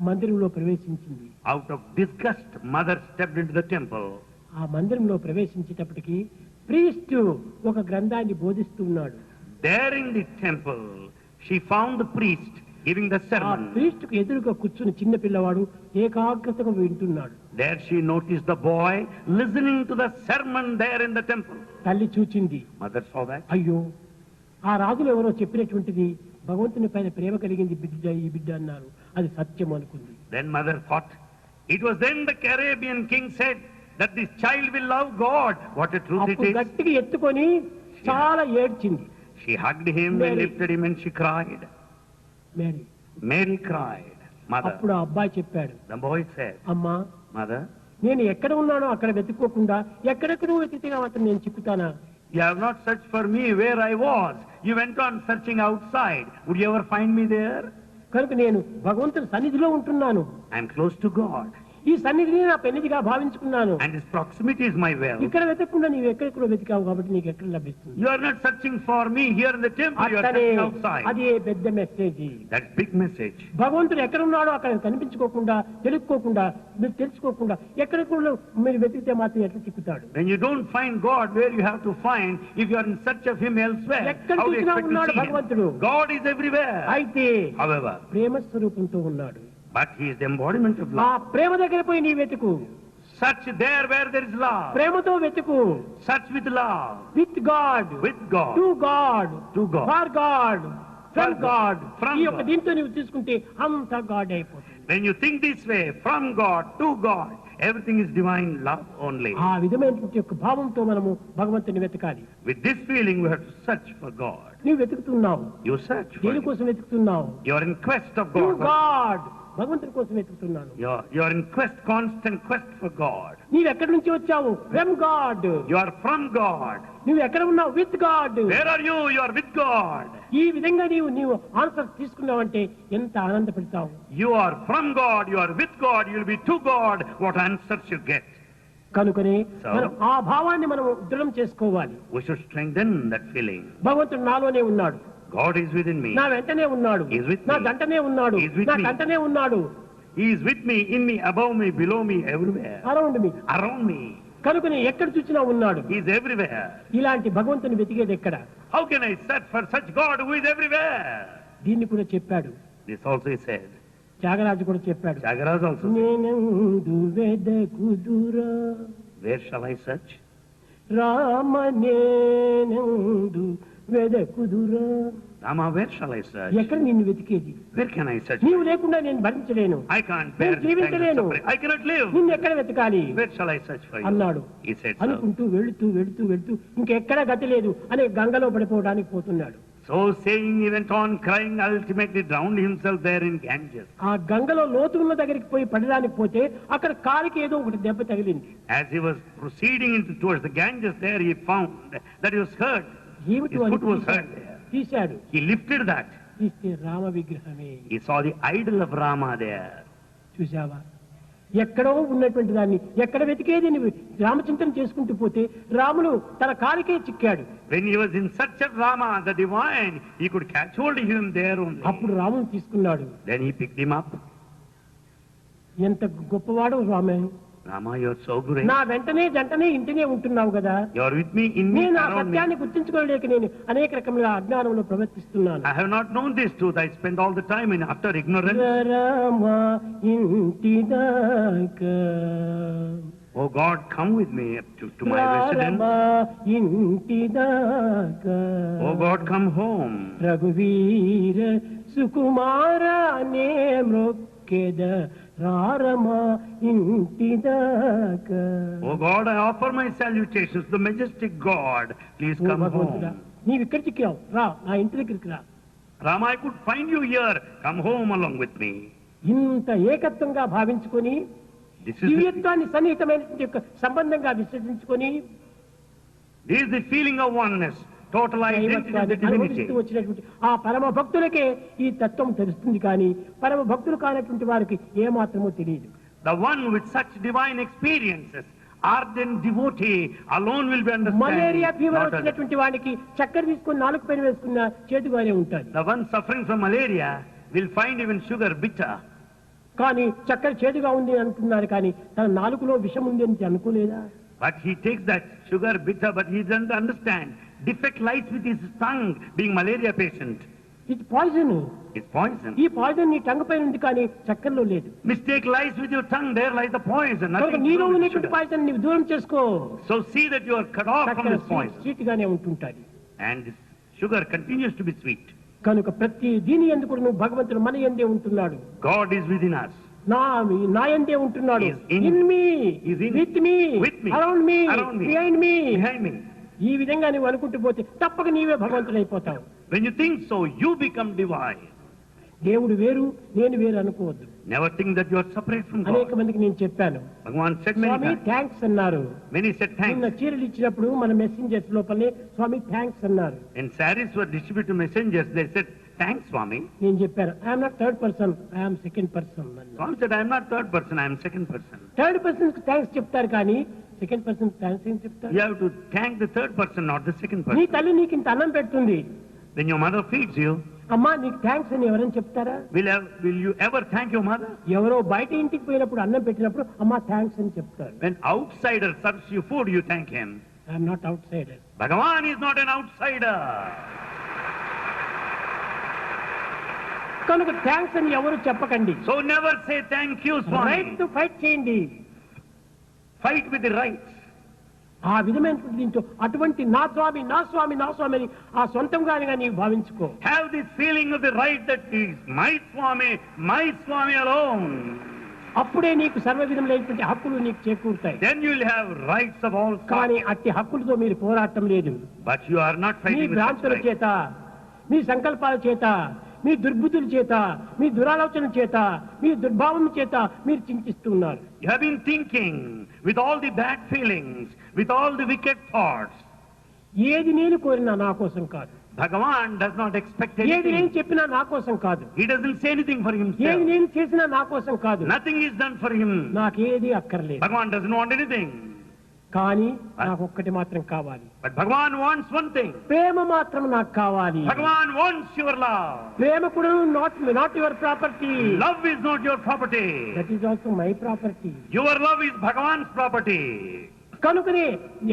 మందిరంలో ప్రవేశించింది.
Out of disgust, mother stepped into the temple.
ఆ మందిరంలో ప్రవేశించేటప్పటికి ప్రీస్ట్ ఒక గ్రంథాన్ని బోధిస్తూ ఉన్నాడు.
There in the temple, she found the priest giving the
ఆ
sermon.
ప్రీస్ట్ కు ఎదురుగా కూర్చుని చిన్న పిల్లవాడు ఏకాగ్రతగా వింటున్నాడు.
There she noticed the boy listening to the sermon there in the temple.
తల్లి చూచింది.
Mother saw that.
అయ్యో, ఆ రాజులు ఎవరో చెప్పినటువంటిది భగవంతుని పైన ప్రేమ కలిగింది ఈ బిడ్డ అన్నారు. అది సత్యం అనుకుంది.
Then mother thought, it was then the Arabian king said that this child will love God. What a truth it
అప్పుడు
is.
గట్టిగా ఎత్తుకొని చాలా ఏడ్చింది.
She hugged him and
Mary.
lifted him and she cried.
Mary.
Mary cried. Mother.
అప్పుడు ఆ అబ్బాయి చెప్పాడు,
The boy said,
అమ్మా
Mother,
నేను ఎక్కడ ఉన్నానో అక్కడ వెతుక్కోకుండా ఎక్కడెక్కడో వెతికితే మాత్రం నేను చిక్కుతానా?
you have not searched for me where I was. You went on searching outside. Would you ever find me there?
కనుక నేను భగవంతుని సన్నిధిలో ఉంటున్నాను.
I am close to God.
ఈ సన్నిధిని నా పెన్నిధిగా భావించుకున్నాను.
And his proximity is my well.
ఇక్కడ వెతకకుండా నీవు ఎక్కడెక్కడో వెతికావు కాబట్టి నీకు ఎక్కడ లభిస్తుంది?
You are not searching for me here in the temple. You are
అట్లనే
searching outside.
అది పెద్ద మెసేజ్.
That's big message.
భగవంతుడు ఎక్కడ ఉన్నాడో అక్కడ కనిపించుకోకుండా తెలుసుకోకుండా మీరు తెలుసుకోకుండా ఎక్కడెక్కడో మీరు వెతికితే మాత్రం ఎట్లా చిక్కుతాడు?
When you don't find God where you have to find, if you are in search of him elsewhere,
ఎక్కడ
how do you
చూసినా
expect to
ఉన్నాడు
see
భగవంతుడు.
him? God is everywhere.
అయితే
However,
ప్రేమ స్వరూపంతో ఉన్నాడు.
but he is the embodiment of
ఆ
love.
ప్రేమ దగ్గర పోయి నీ వెతుకు.
Search there where there is love.
ప్రేమతో వెతుకు.
Search with love.
With God,
With God.
To God,
To God.
For God, from
For God.
God.
From
ఈ యొక్క
God.
దీంతో నువ్వు తీసుకుంటే అంత గాడ్ అయిపోతుంది.
When you think this way, from God to God, everything is divine love only.
ఆ విధమైనటువంటి యొక్క భావంతో మనము భగవంతుని వెతకాలి.
With this feeling, we have to search for God.
నువ్వు వెతుకుతున్నావు.
You search for him.
దేనికోసం వెతుకుతున్నావు?
You are in quest of
to
God.
God, భగవంతుని కోసం వెతుకుతున్నాను.
You are in quest, constant quest for God.
నీవు ఎక్కడి నుంచి వచ్చావు? From God.
You are from God.
నువ్వు ఎక్కడ ఉన్నావు? With God.
Where are you? You are with God.
ఈ విధంగా నీవు ఆన్సర్ తీసుకున్నావంటే ఎంత ఆనందపడతావు.
You are from God. You are with God. You will be to God. What answers you get.
కనుకనే
So?
మనం ఆ భావాన్ని మనం దృఢం చేసుకోవాలి.
We should strengthen that feeling.
భగవంతుడు నాలోనే ఉన్నాడు.
God is within me.
నా వెంటనే ఉన్నాడు.
He is with
నా
me.
గంటనే ఉన్నాడు.
He is with
నా
me.
గంటనే ఉన్నాడు.
He is with me, in me, above me, below me, everywhere.
Around me.
Around me.
కనుకనే ఎక్కడ చూసినా ఉన్నాడు.
He is everywhere.
ఇలాంటి భగవంతుని వెతికేది ఎక్కడ?
How can I search for such God who is everywhere?
దీన్ని కూడా చెప్పాడు.
This also is said.
Tyagaraju కూడా చెప్పాడు.
Jagaras also said,
నేనందు వెదకుదురా
where shall I search?
Rama నేనందు వెదకుదురా.
Rama, where shall I search?
ఎక్కడ నిన్ను వెతికేది?
Where can I search?
నీవు లేకుండా నేను భరించలేను.
I can't bear this kind of suffering. I cannot live.
నిన్ను ఎక్కడ వెతకాలి
Where shall I search for you?
అన్నాడు.
He said so.
అనుకుంటూ వెళుతూ ఇంకెక్కడ గతి లేదు అని గంగలో పడిపోవడానికి పోతున్నాడు.
So saying, he went on crying, ultimately drowned himself there in Ganges.
ఆ గంగలో లోతు ఉన్న దగ్గరికి పోయి పడడానికి పోతే అక్కడ కాలికి ఏదో ఒకటి దెబ్బ తగిలింది.
As he was proceeding towards the Ganges, there he found that he was hurt.
ఏమిటి
His
అని
foot was hurt there.
తీశాడు.
He lifted that.
తీస్తే రామ విగ్రహమే.
He saw the idol of Rama there.
చూసావా, ఎక్కడో ఉన్నటువంటి దాన్ని ఎక్కడ వెతికేది నువ్వు రామచింతన చేసుకుంటూ పోతే రాముడు తన కాలికే చిక్కాడు.
When he was in search of Rama, the divine, he could catch hold of him there only.
అప్పుడు రాముడు తీసుకున్నాడు.
Then he picked him up.
ఎంత గొప్పవాడు రామే.
Rama, you are so great.
నా వెంటనే జంటనే ఇంటనే ఉంటున్నావు కదా.
You are with me, in me,
నేను ఆ
around me.
సత్యాన్ని గుర్తించుకోలేక నేను అనేక రకముల అజ్ఞానంలో ప్రవర్తిస్తున్నాను.
I have not known this truth. I spend all the time in utter ignorance.
Rama ఇంటిదాకా
Oh God, come with me up to my residence.
ఇంటిదాకా
Oh God, come home.
రఘువీర సుకుమారనే మృక్కెద రారమ ఇంటిదాకా.
Oh God, I offer my salutations to the majestic God. Please
oh
come
భగవంతుడా,
home.
నీవు ఇక్కడికి చిక్కావు, రా నా ఇంటి దగ్గరికి రా.
Rama, I could find you here. Come home along with me.
ఇంత ఏకత్వంగా భావించుకొని
This is the,
దివ్యత్వాన్ని సన్నిహితమైనటువంటి యొక్క సంబంధంగా విశ్లేషించుకొని
this is the feeling of oneness, total identity of the
దైవత్వాన్ని
divinity.
అనుభవిస్తూ వచ్చినటువంటి ఆ పరమ భక్తులకే ఈ తత్వం తెలుస్తుంది, కానీ పరమ భక్తులు కానటువంటి వారికి ఏమాత్రమో తెలియదు.
The one with such divine experiences, ardent devotee, alone will be
malaria
understanding.
Fever
not others.
వచ్చినటువంటి వాడికి చక్కెర తీసుకొని నాలుగు పైన వేసుకున్న చేతుగానే ఉంటుంది.
The one suffering from malaria will find even sugar bitter.
కానీ చక్కెర చేదుగా ఉంది అంటున్నారు, కానీ తన నాలుగులో విషం ఉంది అని అనుకోలేదా?
But he takes that sugar bitter, but he doesn't understand. Defect lies with his tongue, being malaria patient.
ఇది పాయిజన్.
It's poison.
ఈ పాయిజన్ నీ టంగ్ పైన ఉంది, కానీ చక్కెరలో లేదు.
Mistake lies with your tongue, there lies the poison.
కనుక
Nothing
నీలో
to do with
ఉన్నటువంటి
sugar.
పాయిజన్ నీవు దూరం చేసుకో.
So see that you are cut off from
చక్కెర
this poison.
స్వీట్ గానే ఉంటుంటుంది.
And this sugar continues to be sweet.
కనుక ప్రతి దీని యందు కూడా నువ్వు భగవంతుడు మన యందే ఉంటున్నాడు.
God is within us.
నా యందే ఉంటున్నాడు.
He is in-
in me,
He is in-
with me,
with me,
around me,
around me,
behind me.
behind me.
ఈ విధంగా నువ్వు అనుకుంటూ పోతే తప్పక నీవే భగవంతుడు అయిపోతావు.
When you think so, you become divine.
దేవుడు వేరు, నేను వేరు అనుకోవద్దు.
Never think that you are separate from
అనేక
God.
మందికి నేను చెప్పాను.
Bhagavan said many
స్వామి
times.
థ్యాంక్స్ అన్నారు.
Many said
నిన్న
thanks.
చీరలు ఇచ్చినప్పుడు మన మెసెంజర్స్ లోపలనే స్వామి థ్యాంక్స్ అన్నారు.
When saris were distributed to messengers, they said, thanks, Swami.
నేను చెప్పాను, I'm not third person, I'm second person అన్నా.
Swami said, I am not third person, I am second person.
Third person thanks చెప్తారు, కానీ second person thanks ఏం చెప్తారు?
You have to thank the third person, not the second
నీ
person.
తల్లి నీకు ఇంత అన్నం పెడుతుంది,
When your mother feeds you,
అమ్మా నీకు థ్యాంక్స్ అని ఎవరైనా చెప్తారా?
will you ever thank your mother?
ఎవరో బయట ఇంటికి పోయినప్పుడు అన్నం పెట్టినప్పుడు అమ్మా థ్యాంక్స్ అని చెప్తారు.
When outsider serves you food, you thank him.
I'm not out cider.
Bhagavan is not an outsider.
కనుక థ్యాంక్స్ అని ఎవరు చెప్పకండి.
So never say thank you,
right
Swami.
To fight చేయండి.
Fight with the right.
ఆ విధమైనటువంటి దీంతో అటువంటి నా స్వామి నా స్వామి నా స్వామి అని ఆ సొంతంగానే నీవు భావించుకో.
Have this feeling of the right that is my Swami alone.
అప్పుడే నీకు సర్వ విధములైనటువంటి హక్కులు నీకు చేకూరుతాయి.
Then you will have rights of all
కానీ
sorts.
అట్టి హక్కులతో మీరు పోరాటం లేదు.
But you are not
me
fighting with such
భ్రాంతుల
rights.
చేత, మీ సంకల్పాల చేత, మీ దుర్బుద్ధుల చేత, మీ దురాలోచన చేత, మీ దుర్భావం చేత మీరు చింతిస్తూ ఉన్నారు.
You have been thinking with all the bad feelings, with all the wicked thoughts.
ఏది నేను కోరినా నా కోసం కాదు,
Bhagavan does not expect
ఏది నేను
anything.
చెప్పినా నా కోసం కాదు,
He doesn't say anything for
ఏది
himself.
నేను చేసినా నా కోసం కాదు,
Nothing is done for him.
నాకేది అక్కర్లేదు.
Bhagavan doesn't want anything.
కానీ నాకు ఒక్కటి మాత్రం కావాలి,
But Bhagavan wants one thing.
ప్రేమ మాత్రం నాకు కావాలి.
Bhagavan wants your love.
ప్రేమ కూడా not your property,
Love is not your property.
That is also my property.
Your love is Bhagavan's property.
కనుకనే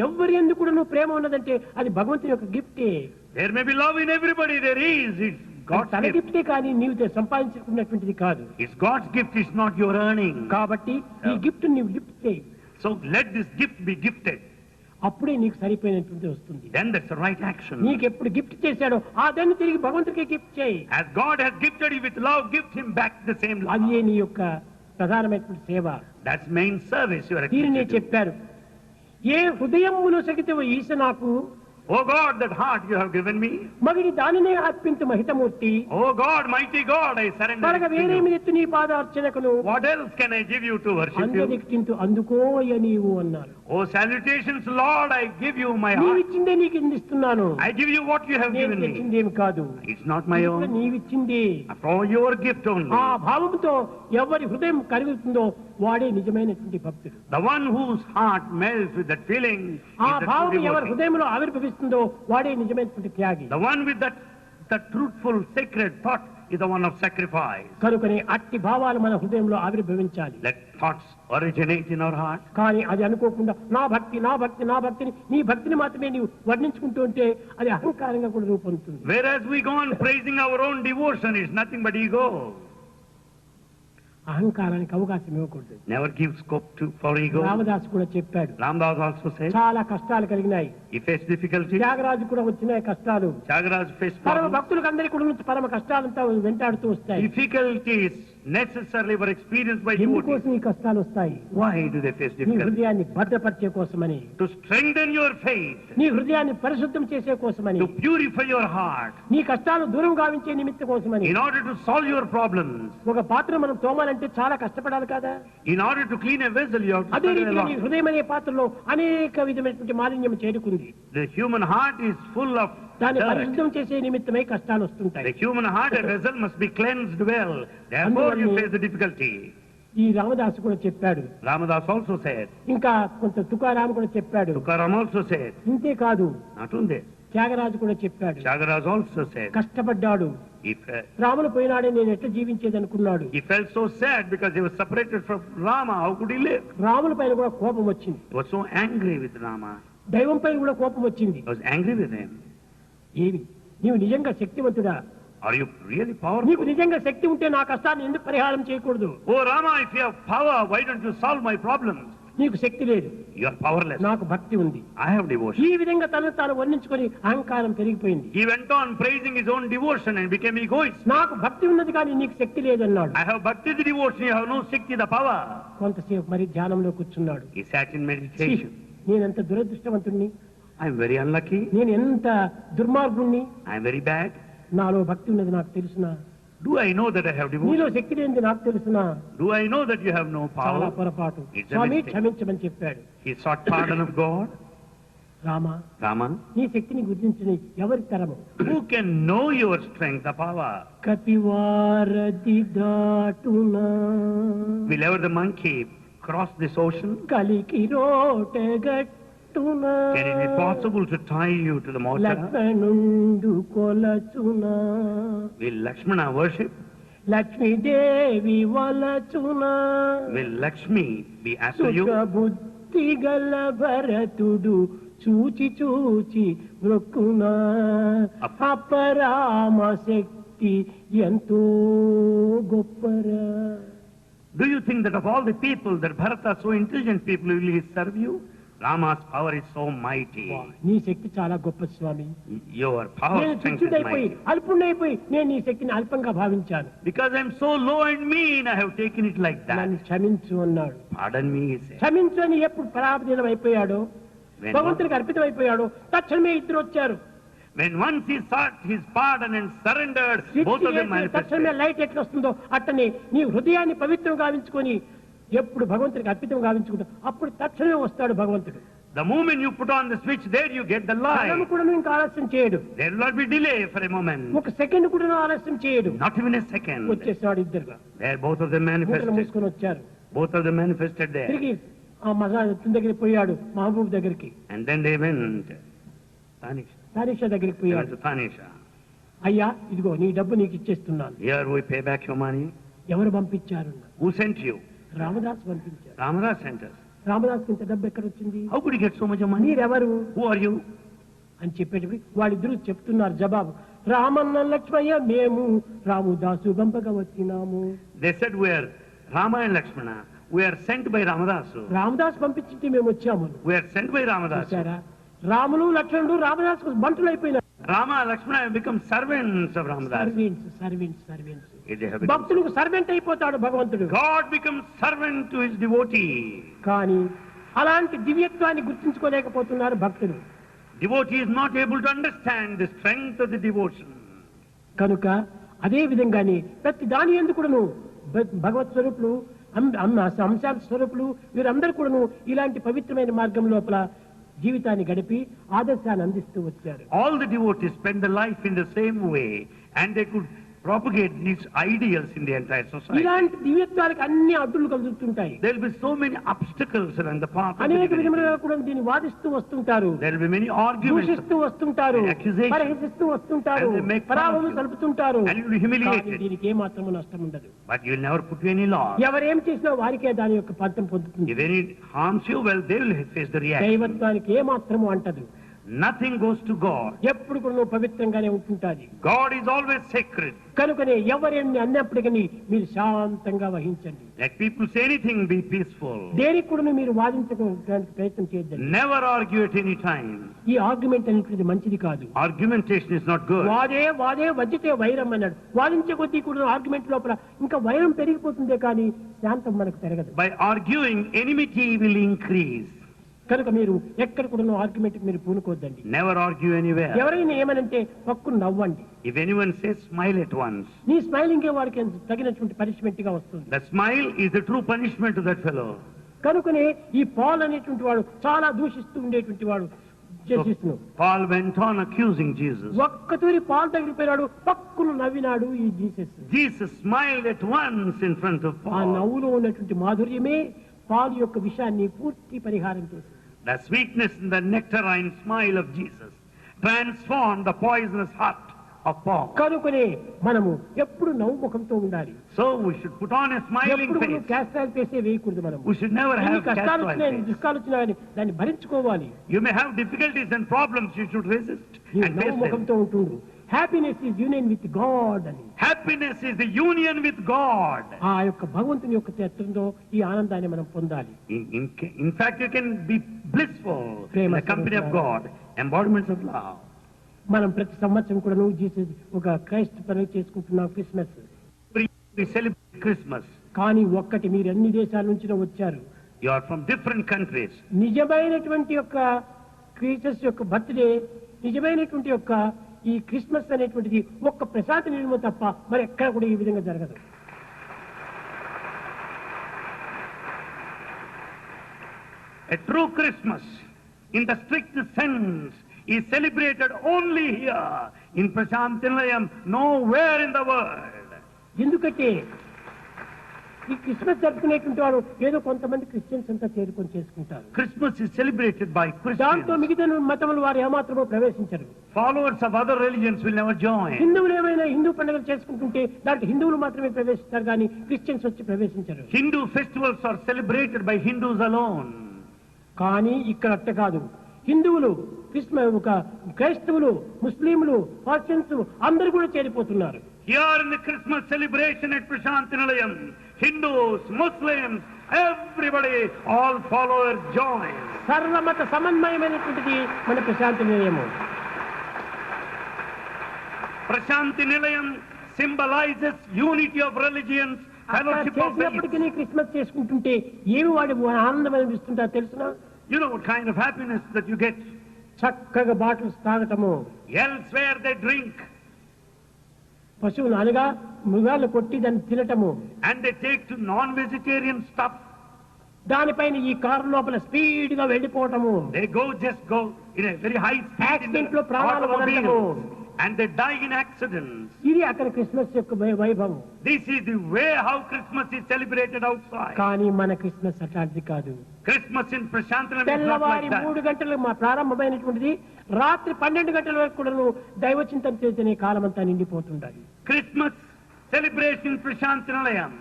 ఎవరి ఎందుకు నువ్వు ప్రేమ ఉన్నదంటే అది భగవంతుని యొక్క గిఫ్టే.
There may be love in everybody. There is. It's God's
తన
gift.
గిఫ్టే కానీ నీవు సంపాదించుకున్నటువంటిది కాదు.
It's God's gift. It's not your earning.
కాబట్టి ఈ గిఫ్ట్ నీవు గిఫ్ట్ చేయి.
So let this gift be gifted.
అప్పుడే నీకు సరిపోయినటువంటి వస్తుంది.
Then that's the right action.
నీకు ఎప్పుడు గిఫ్ట్ చేశాడో ఆ దాన్ని తిరిగి భగవంతుడికి గిఫ్ట్ చేయి.
As God has gifted you with love, gift him back the same love.
అది నీ యొక్క ప్రధానమైనటువంటి సేవ.
That's main service you are
దీనినే
expected to do.
చెప్పారు, ఏ హృదయమును సగితవ ఈశ నాకు
Oh God, that heart you have given me.
మగిడి దానినే అర్పింతు మహితమూర్తి.
Oh God, mighty God, I surrender
మరగ
it to
వేరేమి
you.
ఎత్తు నీ పాదార్చనకును.
What else can I give you to worship you?
అందరికింతు అందుకోయ నీవు అన్నారు.
Oh salutations, Lord, I give you my heart.
నీవిచ్చిందే నీకు ఇందిస్తున్నాను.
I give you what you have
నేను
given me.
తెచ్చిందేమి కాదు.
It's not my own.
నీవిచ్చిందే.
After all, your gift only.
ఆ భావంతో ఎవరి హృదయం కరుగుతుందో వాడే నిజమైనటువంటి భక్తుడు.
The one whose heart melts with that feeling
ఆ
is the
భావం
true
ఎవరి
devotee.
హృదయంలో ఆవిర్భవిస్తుందో వాడే నిజమైనటువంటి త్యాగి.
The one with that truthful, sacred thought is the one of sacrifice.
కనుకనే అట్టి భావాలు మన హృదయంలో ఆవిర్భవించాలి.
Let thoughts originate in our heart.
కానీ అది అనుకోకుండా నా భక్తి నా భక్తి నా భక్తిని నీ భక్తిని మాత్రమే నీవు వర్ణించుకుంటూ ఉంటే అది అహంకారంగా కూడా రూపొందుతుంది.
Whereas we go on praising our own devotion, it's nothing but ego.
అహంకారానికి అవకాశం ఇవ్వకూడదు.
Never give scope for ego.
Ramdas కూడా చెప్పాడు.
Ramdas also said
చాలా కష్టాలు కలిగినాయి.
he faced difficulties.
త్యాగరాజు కూడా వచ్చినాయి కష్టాలు.
Tyagaraja faced
పరమ
problems.
భక్తులకు అందరికీ కూడా నుంచి పరమ కష్టాలంతా వెంటాడుతూ వస్తాయి.
Difficulties necessarily were experienced by
ఎందుకోసం
devotees.
ఈ కష్టాలు వస్తాయి?
Why do they face
నీ
difficulties?
హృదయాన్ని భద్రపరిచే కోసమని,
To strengthen your faith,
నీ హృదయాన్ని పరిశుద్ధం చేసే కోసమని,
to purify your heart,
నీ కష్టాలు దూరం గావించే నిమిత్తం కోసమని.
in order to solve your problems.
ఒక పాత్ర మనం తోమాలంటే చాలా కష్టపడాలి కదా.
In order to clean a vessel, you have to
అదే
struggle a
రీతిలో నీ
lot.
హృదయం అనే పాత్రలో అనేక విధమైనటువంటి మాలిన్యం చేరుకుంది.
The human heart is full of
దాన్ని
dirt.
పరిశుద్ధం చేసే నిమిత్తమై కష్టాలు వస్తుంటాయి.
The human heart, a vessel, must be cleansed well. Therefore, you face the difficulty.
ఈ రామదాసు కూడా చెప్పాడు.
Ramadas also said.
ఇంకా కొంత తుకారాం కూడా చెప్పాడు.
Tukaram also said.
ఇంతే కాదు,
Not only.
త్యాగరాజు కూడా చెప్పాడు.
Tyagaraja also said.
కష్టపడ్డాడు. రాములు పోయినాడే నేను ఎట్లా జీవించేది అనుకున్నాడు.
He felt so sad because he was separated from Rama. How could he live?
రాముల పైన కూడా కోపం వచ్చింది.
He was so angry with Rama.
దైవం పైన కూడా కోపం వచ్చింది.
He was angry with him.
ఏమి నీవు నిజంగా శక్తివంతుడా?
Are you really
నీకు
powerful?
నిజంగా శక్తి ఉంటే నా కష్టాన్ని ఎందుకు పరిహారం చేయకూడదు?
Oh Rama, if you have power, why don't you solve my problems?
నీకు శక్తి లేదు,
You are powerless.
నాకు భక్తి ఉంది.
I have devotion.
ఈ విధంగా తనను తాను వర్ణించుకొని అహంకారం పెరిగిపోయింది.
He went on praising his own devotion and became egoist.
నాకు భక్తి ఉన్నది కానీ నీకు శక్తి లేదన్నాడు.
I have bhakti, the devotion, you have no shakti, the power.
కొంతసేపు మరి ధ్యానంలో కూర్చున్నాడు.
He sat in meditation.
నేనెంత దురదృష్టవంతుణ్ణి,
I am very unlucky.
నేను ఎంత దుర్మార్గుణ్ణి,
I am very bad.
నాలో భక్తి ఉన్నది నాకు తెలుసునా,
Do I know that I have
నీలో
devotion?
శక్తి లేనిది నాకు తెలుసునా?
Do I know that you have no
చాలా
power?
పొరపాటు.
It's a
Swamy
mistake.
క్షమించమని చెప్పాడు.
He sought pardon of God.
Rama,
Rama,
నీ శక్తిని గుర్తించని ఎవరి తరము?
who can know your strength, the power?
కపివారది దాటునా
Will ever the monkey cross this ocean?
కలికి రోటగట్టునా
Can it be possible to tie you to the mortar?
లక్ష్మణుండు కొలచునా
Will Lakshmana worship?
Lakshmidevi వలచునా
Will Lakshmi be after you?
సుఖబుద్ధి గల భరతుడు చూచి చూచి మృక్కునా అపరామ శక్తి ఎంతో గొప్పరా.
Do you think that of all the people, that Bharata, so intelligent people, will he serve you? Rama's power is so mighty.
నీ శక్తి చాలా గొప్ప స్వామి.
Your power
నేను
strength is
తుచ్చుడైపోయి
mighty.
అల్పుణ్ణైపోయి నేను నీ శక్తిని అల్పంగా భావించాను.
Because I'm so low and mean, I have taken it like
నన్ను
that.
క్షమించు అన్నాడు.
Pardon me, he said.
క్షమించు అని ఎప్పుడు పరాధీనం అయిపోయాడో,
When
భగవంతునికి అర్పితం అయిపోయాడో, తక్షణమే ఇద్దరు వచ్చారు.
once he sought his pardon and surrendered, both of them
తక్షణమే
manifested.
లైట్ ఎట్లా వస్తుందో అట్టనే నీ హృదయాన్ని పవిత్రం గావించుకొని ఎప్పుడు భగవంతునికి అర్పితం గావించుకుంటావు అప్పుడు తక్షణమే వస్తాడు భగవంతుడు.
The moment you put on the switch, there you get the
క్షణం
light.
కూడా ఇంకా ఆలస్యం చేయడు.
There will not be delay for a moment.
ఒక సెకండ్ కూడా ఆలస్యం చేయడు.
Not even a second.
వచ్చేసాడు ఇద్దరుగా.
There both of them
మూటలు
manifested.
మూసుకొని వచ్చారు.
Both of them manifested there.
తిరిగి ఆ మజాన్ దగ్గరికి పోయాడు, మహబూబ్ దగ్గరికి,
And then they went. Tanisha.
తారీషా దగ్గరికి
They went
పోయాడు.
to Tanisha.
అయ్యా ఇదిగో నీ డబ్బు నీకు ఇచ్చేస్తున్నాను.
Here we pay back your money.
ఎవరు పంపించారు?
Who sent you?
రామదాస్ పంపించారు.
Ramadas sent us.
రామదాస్ ఇంత డబ్బు ఎక్కడ వచ్చింది?
How could you get so much money?
మీరెవరు
Who are you?
అని చెప్పేటప్పుడు వాళ్ళిద్దరూ చెప్తున్నారు జవాబు. రామన్న లక్ష్మయ్య మేము రాముదాసు పంపగా వచ్చినాము.
They said we are Rama and Lakshmana. We are sent by Ramadasu.
Ramdas పంపించింటే మేము వచ్చాము.
We are sent by Ramadasu.
చూసారా, రాములు లక్ష్మణుడు రామదాస్ బంటులు అయిపోయినారు.
Rama and Lakshmana have become servants of Ramadas.
Servants servants servants.
They have become-
భక్తులకు servant అయిపోతాడు భగవంతుడు.
God becomes servant to his devotee.
కానీ అలాంటి దివ్యత్వాన్ని గుర్తించుకోలేకపోతున్నారు భక్తులు.
Devotee is not able to understand the strength of the devotion.
కనుక అదే విధంగానే ప్రతి దాని యందు కూడాను భగవత్ స్వరూపులు అంశాల స్వరూపులు వీరందరూ కూడాను ఇలాంటి పవిత్రమైన మార్గం లోపల జీవితాన్ని గడిపి ఆదర్శాన్ని అందిస్తూ వచ్చారు.
All the devotees spend their life in the same way and they could propagate these ideals in the entire society.
ఇలాంటి దివ్యత్వాలకు అన్ని అడ్డులు కలుగుతుంటాయి.
There will be so many obstacles along the path of
అనేక
divinity.
విధములుగా కూడా దీన్ని వాదిస్తూ వస్తుంటారు,
There will be many arguments,
దూషిస్తూ వస్తుంటారు,
accusations,
పరిహసిస్తూ వస్తుంటారు,
and they make fun of
పరాభవం
you,
కలుపుతుంటారు.
and you will be humiliated.
కానీ దీనికి ఏమాత్రము నష్టం ఉండదు.
But you will never put you any loss.
ఎవరేం చేసినా వారికే దాని యొక్క ఫలితం పొందుతుంది.
If any harms you, well, they will face the reaction.
దైవత్వానికి ఏమాత్రము అంటదు.
Nothing goes to God.
ఎప్పుడు కూడా పవిత్రంగానే ఉంటుంటాది.
God is always sacred.
కనుకనే ఎవరేమి అన్నప్పటికీ మీరు శాంతంగా వహించండి.
Let people say anything, be peaceful.
దేనికి కూడా మీరు వాదించడానికి ప్రయత్నం చేయొద్దండి.
Never argue at any time.
ఈ ఆర్గ్యుమెంట్ అనేటువంటిది మంచిది కాదు.
Argumentation is not good.
వాదే వజ్జితే వైరం అన్నాడు. వాదించే కొద్దీ కూడా ఆర్గ్యుమెంట్ లోపల ఇంకా వైరం పెరిగిపోతుందే కానీ శాంతం మనకు పెరగదు.
By arguing, enmity will increase.
కనుక మీరు ఎక్కడ కూడా ఆర్గ్యుమెంట్ మీరు పూనుకోవద్దండి.
Never argue anywhere.
ఎవరైనా ఏమనంటే పక్కన నవ్వండి.
If anyone says, smile at once.
నీ స్మైలింగే వారికి తగినటువంటి పనిష్మెంట్ గా వస్తుంది.
The smile is the true punishment to that fellow.
కనుకనే ఈ పాల్ అనేటువంటి వాడు చాలా దూషిస్తూ ఉండేటువంటి వాడు చేసిస్తున్నాడు.
Paul went on accusing Jesus.
ఒక్కతూరి పాల్ దగ్గరికి పోయినాడు, పక్కును నవ్వినాడు ఈ Jesus.
Jesus smiled at once in front of
ఆ
Paul.
నవ్వులో ఉన్నటువంటి మాధుర్యమే పాల్ యొక్క విషయాన్ని పూర్తి పరిహారం చేసింది.
The sweetness and the nectarine smile of Jesus transformed the poisonous heart of Paul.
కనుకనే మనము ఎప్పుడు నవ్వు ముఖంతో ఉండాలి.
So we should put on a smiling
ఎప్పుడు
face.
క్యాస్ట్రాల్ ఫేసే వేయకూడదు. మనం
We should never have
కష్టాలు
cast
వచ్చినా
face.
దుఃఖాలు వచ్చినా కానీ దాన్ని భరించుకోవాలి.
You may have difficulties and problems, you should resist
నీవు
and
నవ్వు
face them.
ముఖంతో ఉంటుండు. Happiness is union with God అని.
Happiness is the union with God.
ఆ యొక్క భగవంతుని యొక్క చిత్రంలో ఈ ఆనందాన్ని మనం పొందాలి.
In fact, you can be blissful in the company of God, embodiments of love.
మనం ప్రతి సంవత్సరం కూడా జీసస్ ఒక క్రైస్ట్ పని చేసుకుంటున్నాం క్రిస్మస్.
We celebrate Christmas.
కానీ ఒక్కటి, మీరు అన్ని దేశాల నుంచి వచ్చారు.
You are from different countries.
నిజమైనటువంటి యొక్క క్రీస్తస్ యొక్క బర్త్డే, నిజమైనటువంటి యొక్క ఈ క్రిస్మస్ అనేటువంటిది ఒక్క ప్రశాంత నిలమ తప్ప మరి ఎక్కడ కూడా ఈ విధంగా జరగదు.
A true Christmas, in the strict sense, is celebrated only here in Prashantilayam, nowhere in the world.
ఎందుకంటే ఈ క్రిస్మస్ జరుపుకునేటువంటి వారు ఏదో కొంతమంది క్రిస్టియన్స్ అంతా చేరుకొని చేసుకుంటారు.
Christmas is celebrated by
దాంతో
Christians.
మిగతా మతములు వారు ఏమాత్రమో ప్రవేశించరు.
Followers of other religions will never join.
హిందువులు ఏమైనా హిందూ పండుగలు చేసుకుంటుంటే దాంట్లో హిందువులు మాత్రమే ప్రవేశిస్తారు కానీ క్రిస్టియన్స్ వచ్చి ప్రవేశించరు.
Hindu festivals are celebrated by Hindus alone.
కానీ ఇక్కడ అట్ట కాదు. హిందువులు క్రైస్తవులు, ముస్లింలు, పార్షియన్స్ అందరూ కూడా చేరిపోతున్నారు.
Here in the Christmas celebration at Prashantilayam, Hindus, Muslims, everybody, all followers join.
సర్వమత సమన్వయమైనటువంటిది మన ప్రశాంతి నిలయము.
Prashantilayam symbolizes unity of religions, fellowship of faith.
చేసినప్పటికీ క్రిస్మస్ చేసుకుంటుంటే ఏమి వాడి ఆనందం అనిపిస్తుంటారు తెలుసునా?
You know what kind of happiness that you get?
చక్కగా bottles తాగటము,
Elsewhere they drink
పశువులు అనగా మృగాలు కొట్టి దాన్ని తినటము,
and they take to non-vegetarian stuff.
దానిపైన ఈ కారు లోపల స్పీడ్ గా వెళ్ళిపోవటము,
They just go in a very high speed in
accident లో
the
ప్రాణాలు వదలటము,
automobiles, and they die in accidents.
ఇది అక్కడ క్రిస్మస్ యొక్క వైభవం.
This is the way how Christmas is celebrated outside.
కానీ మన క్రిస్మస్ అట్లాంటిది కాదు.
Christmas in Prashantilayam is not
తెల్లవారి
like that.
3 గంటలకు మా ప్రారంభమైనటువంటిది రాత్రి 12 గంటల వరకు కూడా దైవచింతన చేతనే కాలం అంతా నిండిపోతుండాలి.
Christmas celebration in Prashantilayam,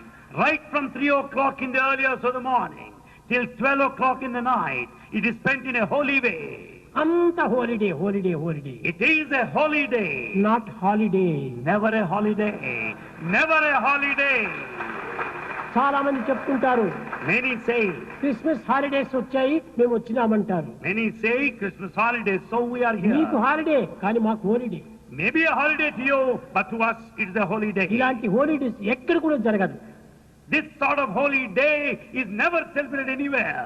right from 3 o'clock in the early hours of the morning till 12 o'clock in the night, it is spent in a holy way.
అంత holiday holiday holiday.
It is a holiday.
Not holiday.
Never a holiday. Never a holiday.
చాలా మంది చెప్తుంటారు,
Many say,
Christmas holidays వచ్చాయి మేము వచ్చినామంటారు.
many say Christmas holidays, so we are
మీకు
here.
Holiday కానీ మాకు holiday.
Maybe a holiday to you, but to us it is a holy day.
ఇలాంటి హోలిడేస్ ఎక్కడ కూడా జరగదు.
This sort of holy day is never celebrated anywhere.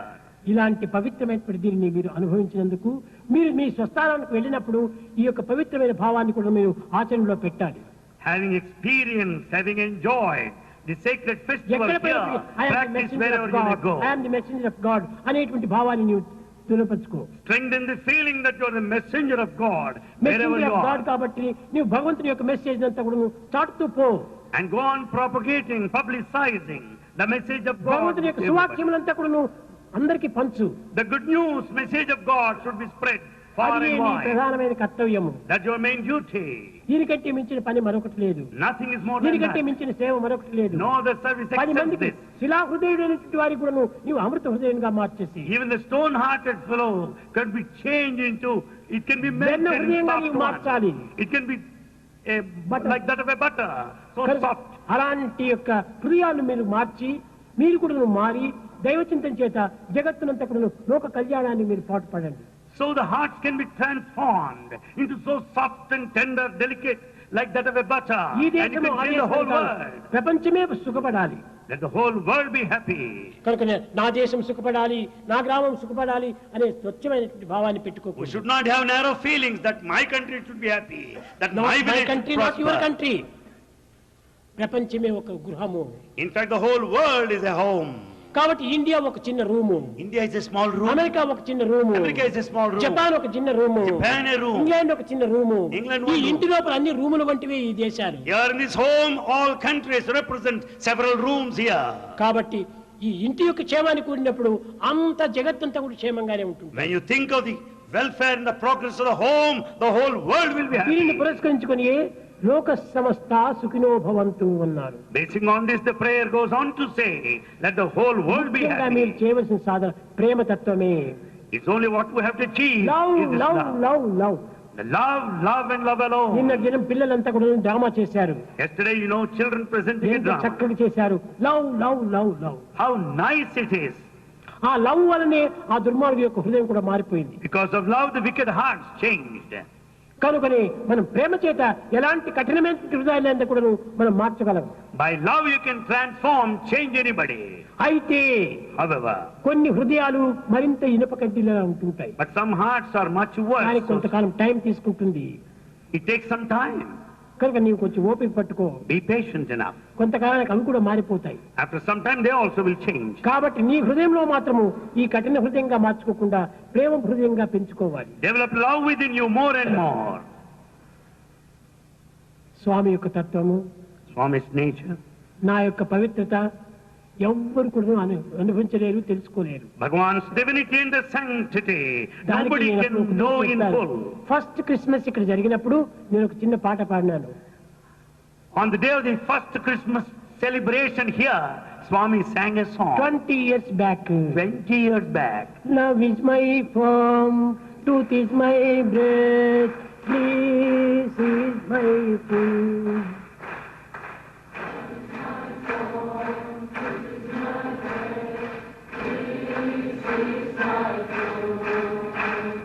ఇలాంటి పవిత్రమైనటువంటి దీనిని మీరు అనుభవించినందుకు మీరు మీ స్వస్థానానికి వెళ్ళినప్పుడు ఈ యొక్క పవిత్రమైన భావాన్ని కూడా మీరు ఆచరణలో పెట్టాలి.
Having experienced, having enjoyed the sacred festival
ఎక్కడ
here, practice wherever you may go.
I am the messenger of God అనేటువంటి భావాన్ని నీవు తులపరుచుకో.
Strengthen the feeling that you are the messenger of God wherever
messenger
you
of God
are.
కాబట్టి నీవు భగవంతుని యొక్క message అంతా కూడా నువ్వు చాటుతూ పో.
And go on propagating, publicizing the message of God.
భగవంతుని యొక్క
to everybody.
సువాక్యములంతా కూడా నువ్వు అందరికీ పంచు.
The good news message of God should be spread far
అది
and
నీ
wide.
ప్రధానమైన కర్తవ్యము.
That's your main duty.
దీనికంటే మించిన పని మరొకటి లేదు.
Nothing is more than
దీనికంటే
that.
మించిన సేవ మరొకటి లేదు.
No other service
10
except
మందికి
this.
శిలా హృదయుడైనటువంటి వారికి కూడా నీవు అమృత హృదయంగా మార్చేసి
Even the stone-hearted fellow can be changed into, it can be
వెన్న
melted in
హృదయంగా
soft
నీవు
one.
మార్చాలి.
It can be
Butter.
like that of a butter, so
కనుక
soft.
అలాంటి యొక్క హృదయాలను మీరు మార్చి మీరు కూడా మారి దైవచింతన చేత జగత్తునంతా కూడా లోక కళ్యాణాన్ని మీరు పాటుపడండి.
So the hearts can be transformed into so soft and tender, delicate, like that of a butter.
ఈ
And you
దేశము
can
ఆ
change the whole
దేశం కాదు.
world.
ప్రపంచమే సుఖపడాలి.
Let the whole world be happy.
కనుక నా దేశం సుఖపడాలి, నా గ్రామం సుఖపడాలి అనే స్వచ్ఛమైనటువంటి భావాన్ని
We
పెట్టుకోకూడదు.
should not have narrow feelings that my country should be happy, that my
my
village should
country not your
prosper.
Country. ప్రపంచమే ఒక గృహము.
In fact, the whole world is a home.
కాబట్టి ఇండియా ఒక చిన్న room,
India is a small room.
America ఒక చిన్న room,
America is a small room.
Japan ఒక చిన్న room,
Japan a room.
England ఒక చిన్న రూము.
England
ఈ
one room.
ఇంటి లోపల అన్ని రూములు వంటివి ఈ దేశాలు.
Here in this home, all countries represent several rooms here.
కాబట్టి ఈ ఇంటి యొక్క క్షేమాన్ని కూడినప్పుడు అంత జగత్తంతా కూడా క్షేమంగానే ఉంటుంది.
When you think of the welfare and the progress of the home, the whole world will be
దీనిని
happy.
పురస్కరించుకొని లోక సమస్త సుఖినో భవంతు అన్నారు.
Basing on this, the prayer goes on to say, let the whole world be
ముఖ్యంగా మీరు
happy.
చేయవలసిన సాధన ప్రేమ తత్వమే.
It's only what we have to achieve
love
is this
love
love.
Love love.
The love, love and love
నిన్న
alone.
దినం పిల్లలంతా కూడా drama చేశారు.
Yesterday, you know, children presenting a
ఎంత
drama.
చక్కగా చేశారు. Love love love love.
How nice it is.
ఆ love వలనే ఆ దుర్మార్గు యొక్క హృదయం కూడా మారిపోయింది.
Because of love, the wicked hearts changed.
కనుకనే మనం ప్రేమ చేత ఎలాంటి కఠినమైన హృదయాలంతా కూడా మనం మార్చగలం.
By love, you can transform, change anybody.
అయితే
However,
కొన్ని హృదయాలు మరింత ఇనుప కడ్డీలా ఉంటుంటాయి.
but some hearts are much
దానికి
worse.
కొంతకాలం టైం తీసుకుంటుంది.
It takes some time.
కనుక నీవు కొంచెం ఓపిక పట్టుకో.
Be patient enough.
కొంతకాలానికి అవి కూడా మారిపోతాయి.
After some time, they also will change.
కాబట్టి నీ హృదయంలో మాత్రము ఈ కఠిన హృదయంగా మార్చుకోకుండా ప్రేమ హృదయంగా పెంచుకోవాలి.
Develop love within you more and more.
స్వామి యొక్క తత్వము,
Swami's nature,
నా యొక్క పవిత్రత ఎవ్వరు కూడా అనుభవించలేరు, తెలుసుకోలేరు.
Bhagavan's divinity and the sanctity,
దానికి
nobody
నేను
can
అప్పుడు
know in
చెప్తాను.
full.
ఫస్ట్ క్రిస్మస్ ఇక్కడ జరిగినప్పుడు నేను ఒక చిన్న పాట పాడినాను.
On the day of the first Christmas celebration here, Swami sang a song
20 years back.
20 years back.
Love is my form, truth is my breath, peace is my food.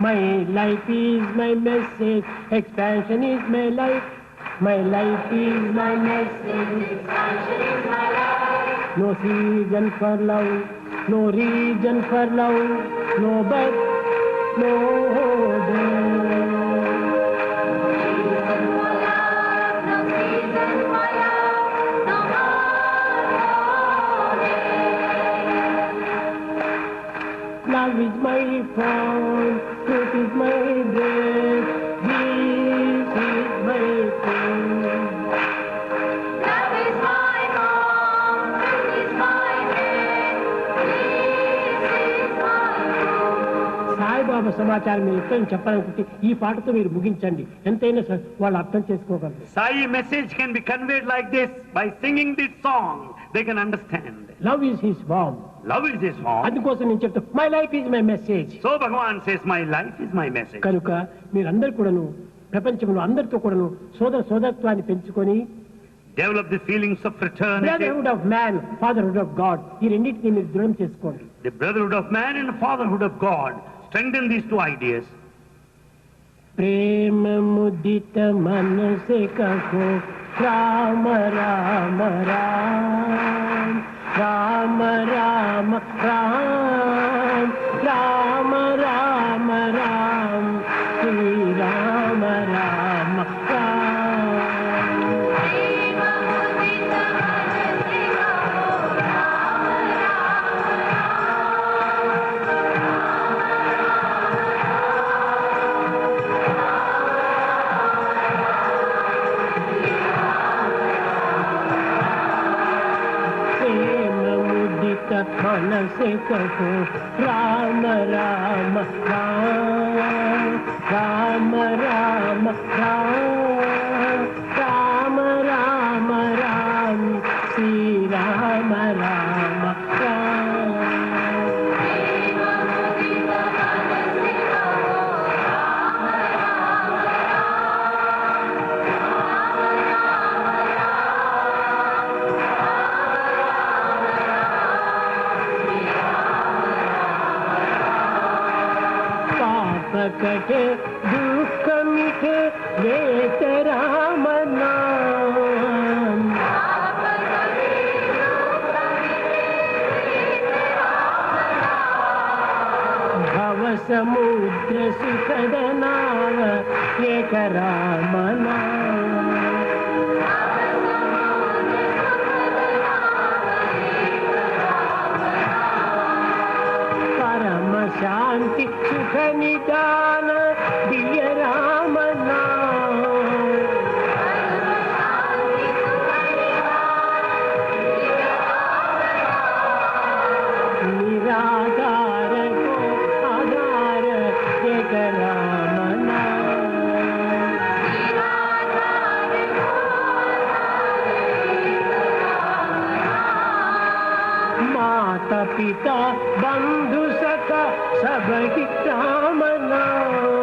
My life is my message, expansion is my life. My life is my message, expansion is my life. No season for love, no reason for love, no birth, no death. Love is my form, truth is my breath, this is my food.
Love is my home, truth is my breath, this is my food.
Saibaba సమాచారం మీరు ఎక్కడైనా చెప్పాలనుకుంటే ఈ పాటతో మీరు ముగించండి. ఎంతైనా వాళ్ళు అర్థం చేసుకోగలరు.
Sai message can be conveyed like this. By singing this song, they can understand.
Love is his form.
Love is his form.
అందుకోసం నేను చెప్తా, my life is my message.
So Bhagavan says, my life is my message.
కనుక మీరందరూ కూడాను ప్రపంచంలో అందరితో కూడాను సోదరత్వాన్ని పెంచుకొని
Develop the feelings of fraternity,
brotherhood of man, fatherhood of God, ఈ రెండింటిని మీరు దృఢం చేసుకోండి.
the brotherhood of man and the fatherhood of God. Strengthen these two ideas.
ప్రేమ ముదిత మనసే కహో రామ రామ రామ రామ రామ రామ अमृत मन से कहो राम राम राम राम राम राम राम राम राम श्री राम राम राम। कटे दुख मिटे लेत राम नाम। भव समुद्र सुखद नाव एक राम नाम। परम शांति सुख निदान दिव्य राम नाम। निराधार को आधार एक राम नाम। माता पिता बंधु सखा सब ही राम नाम।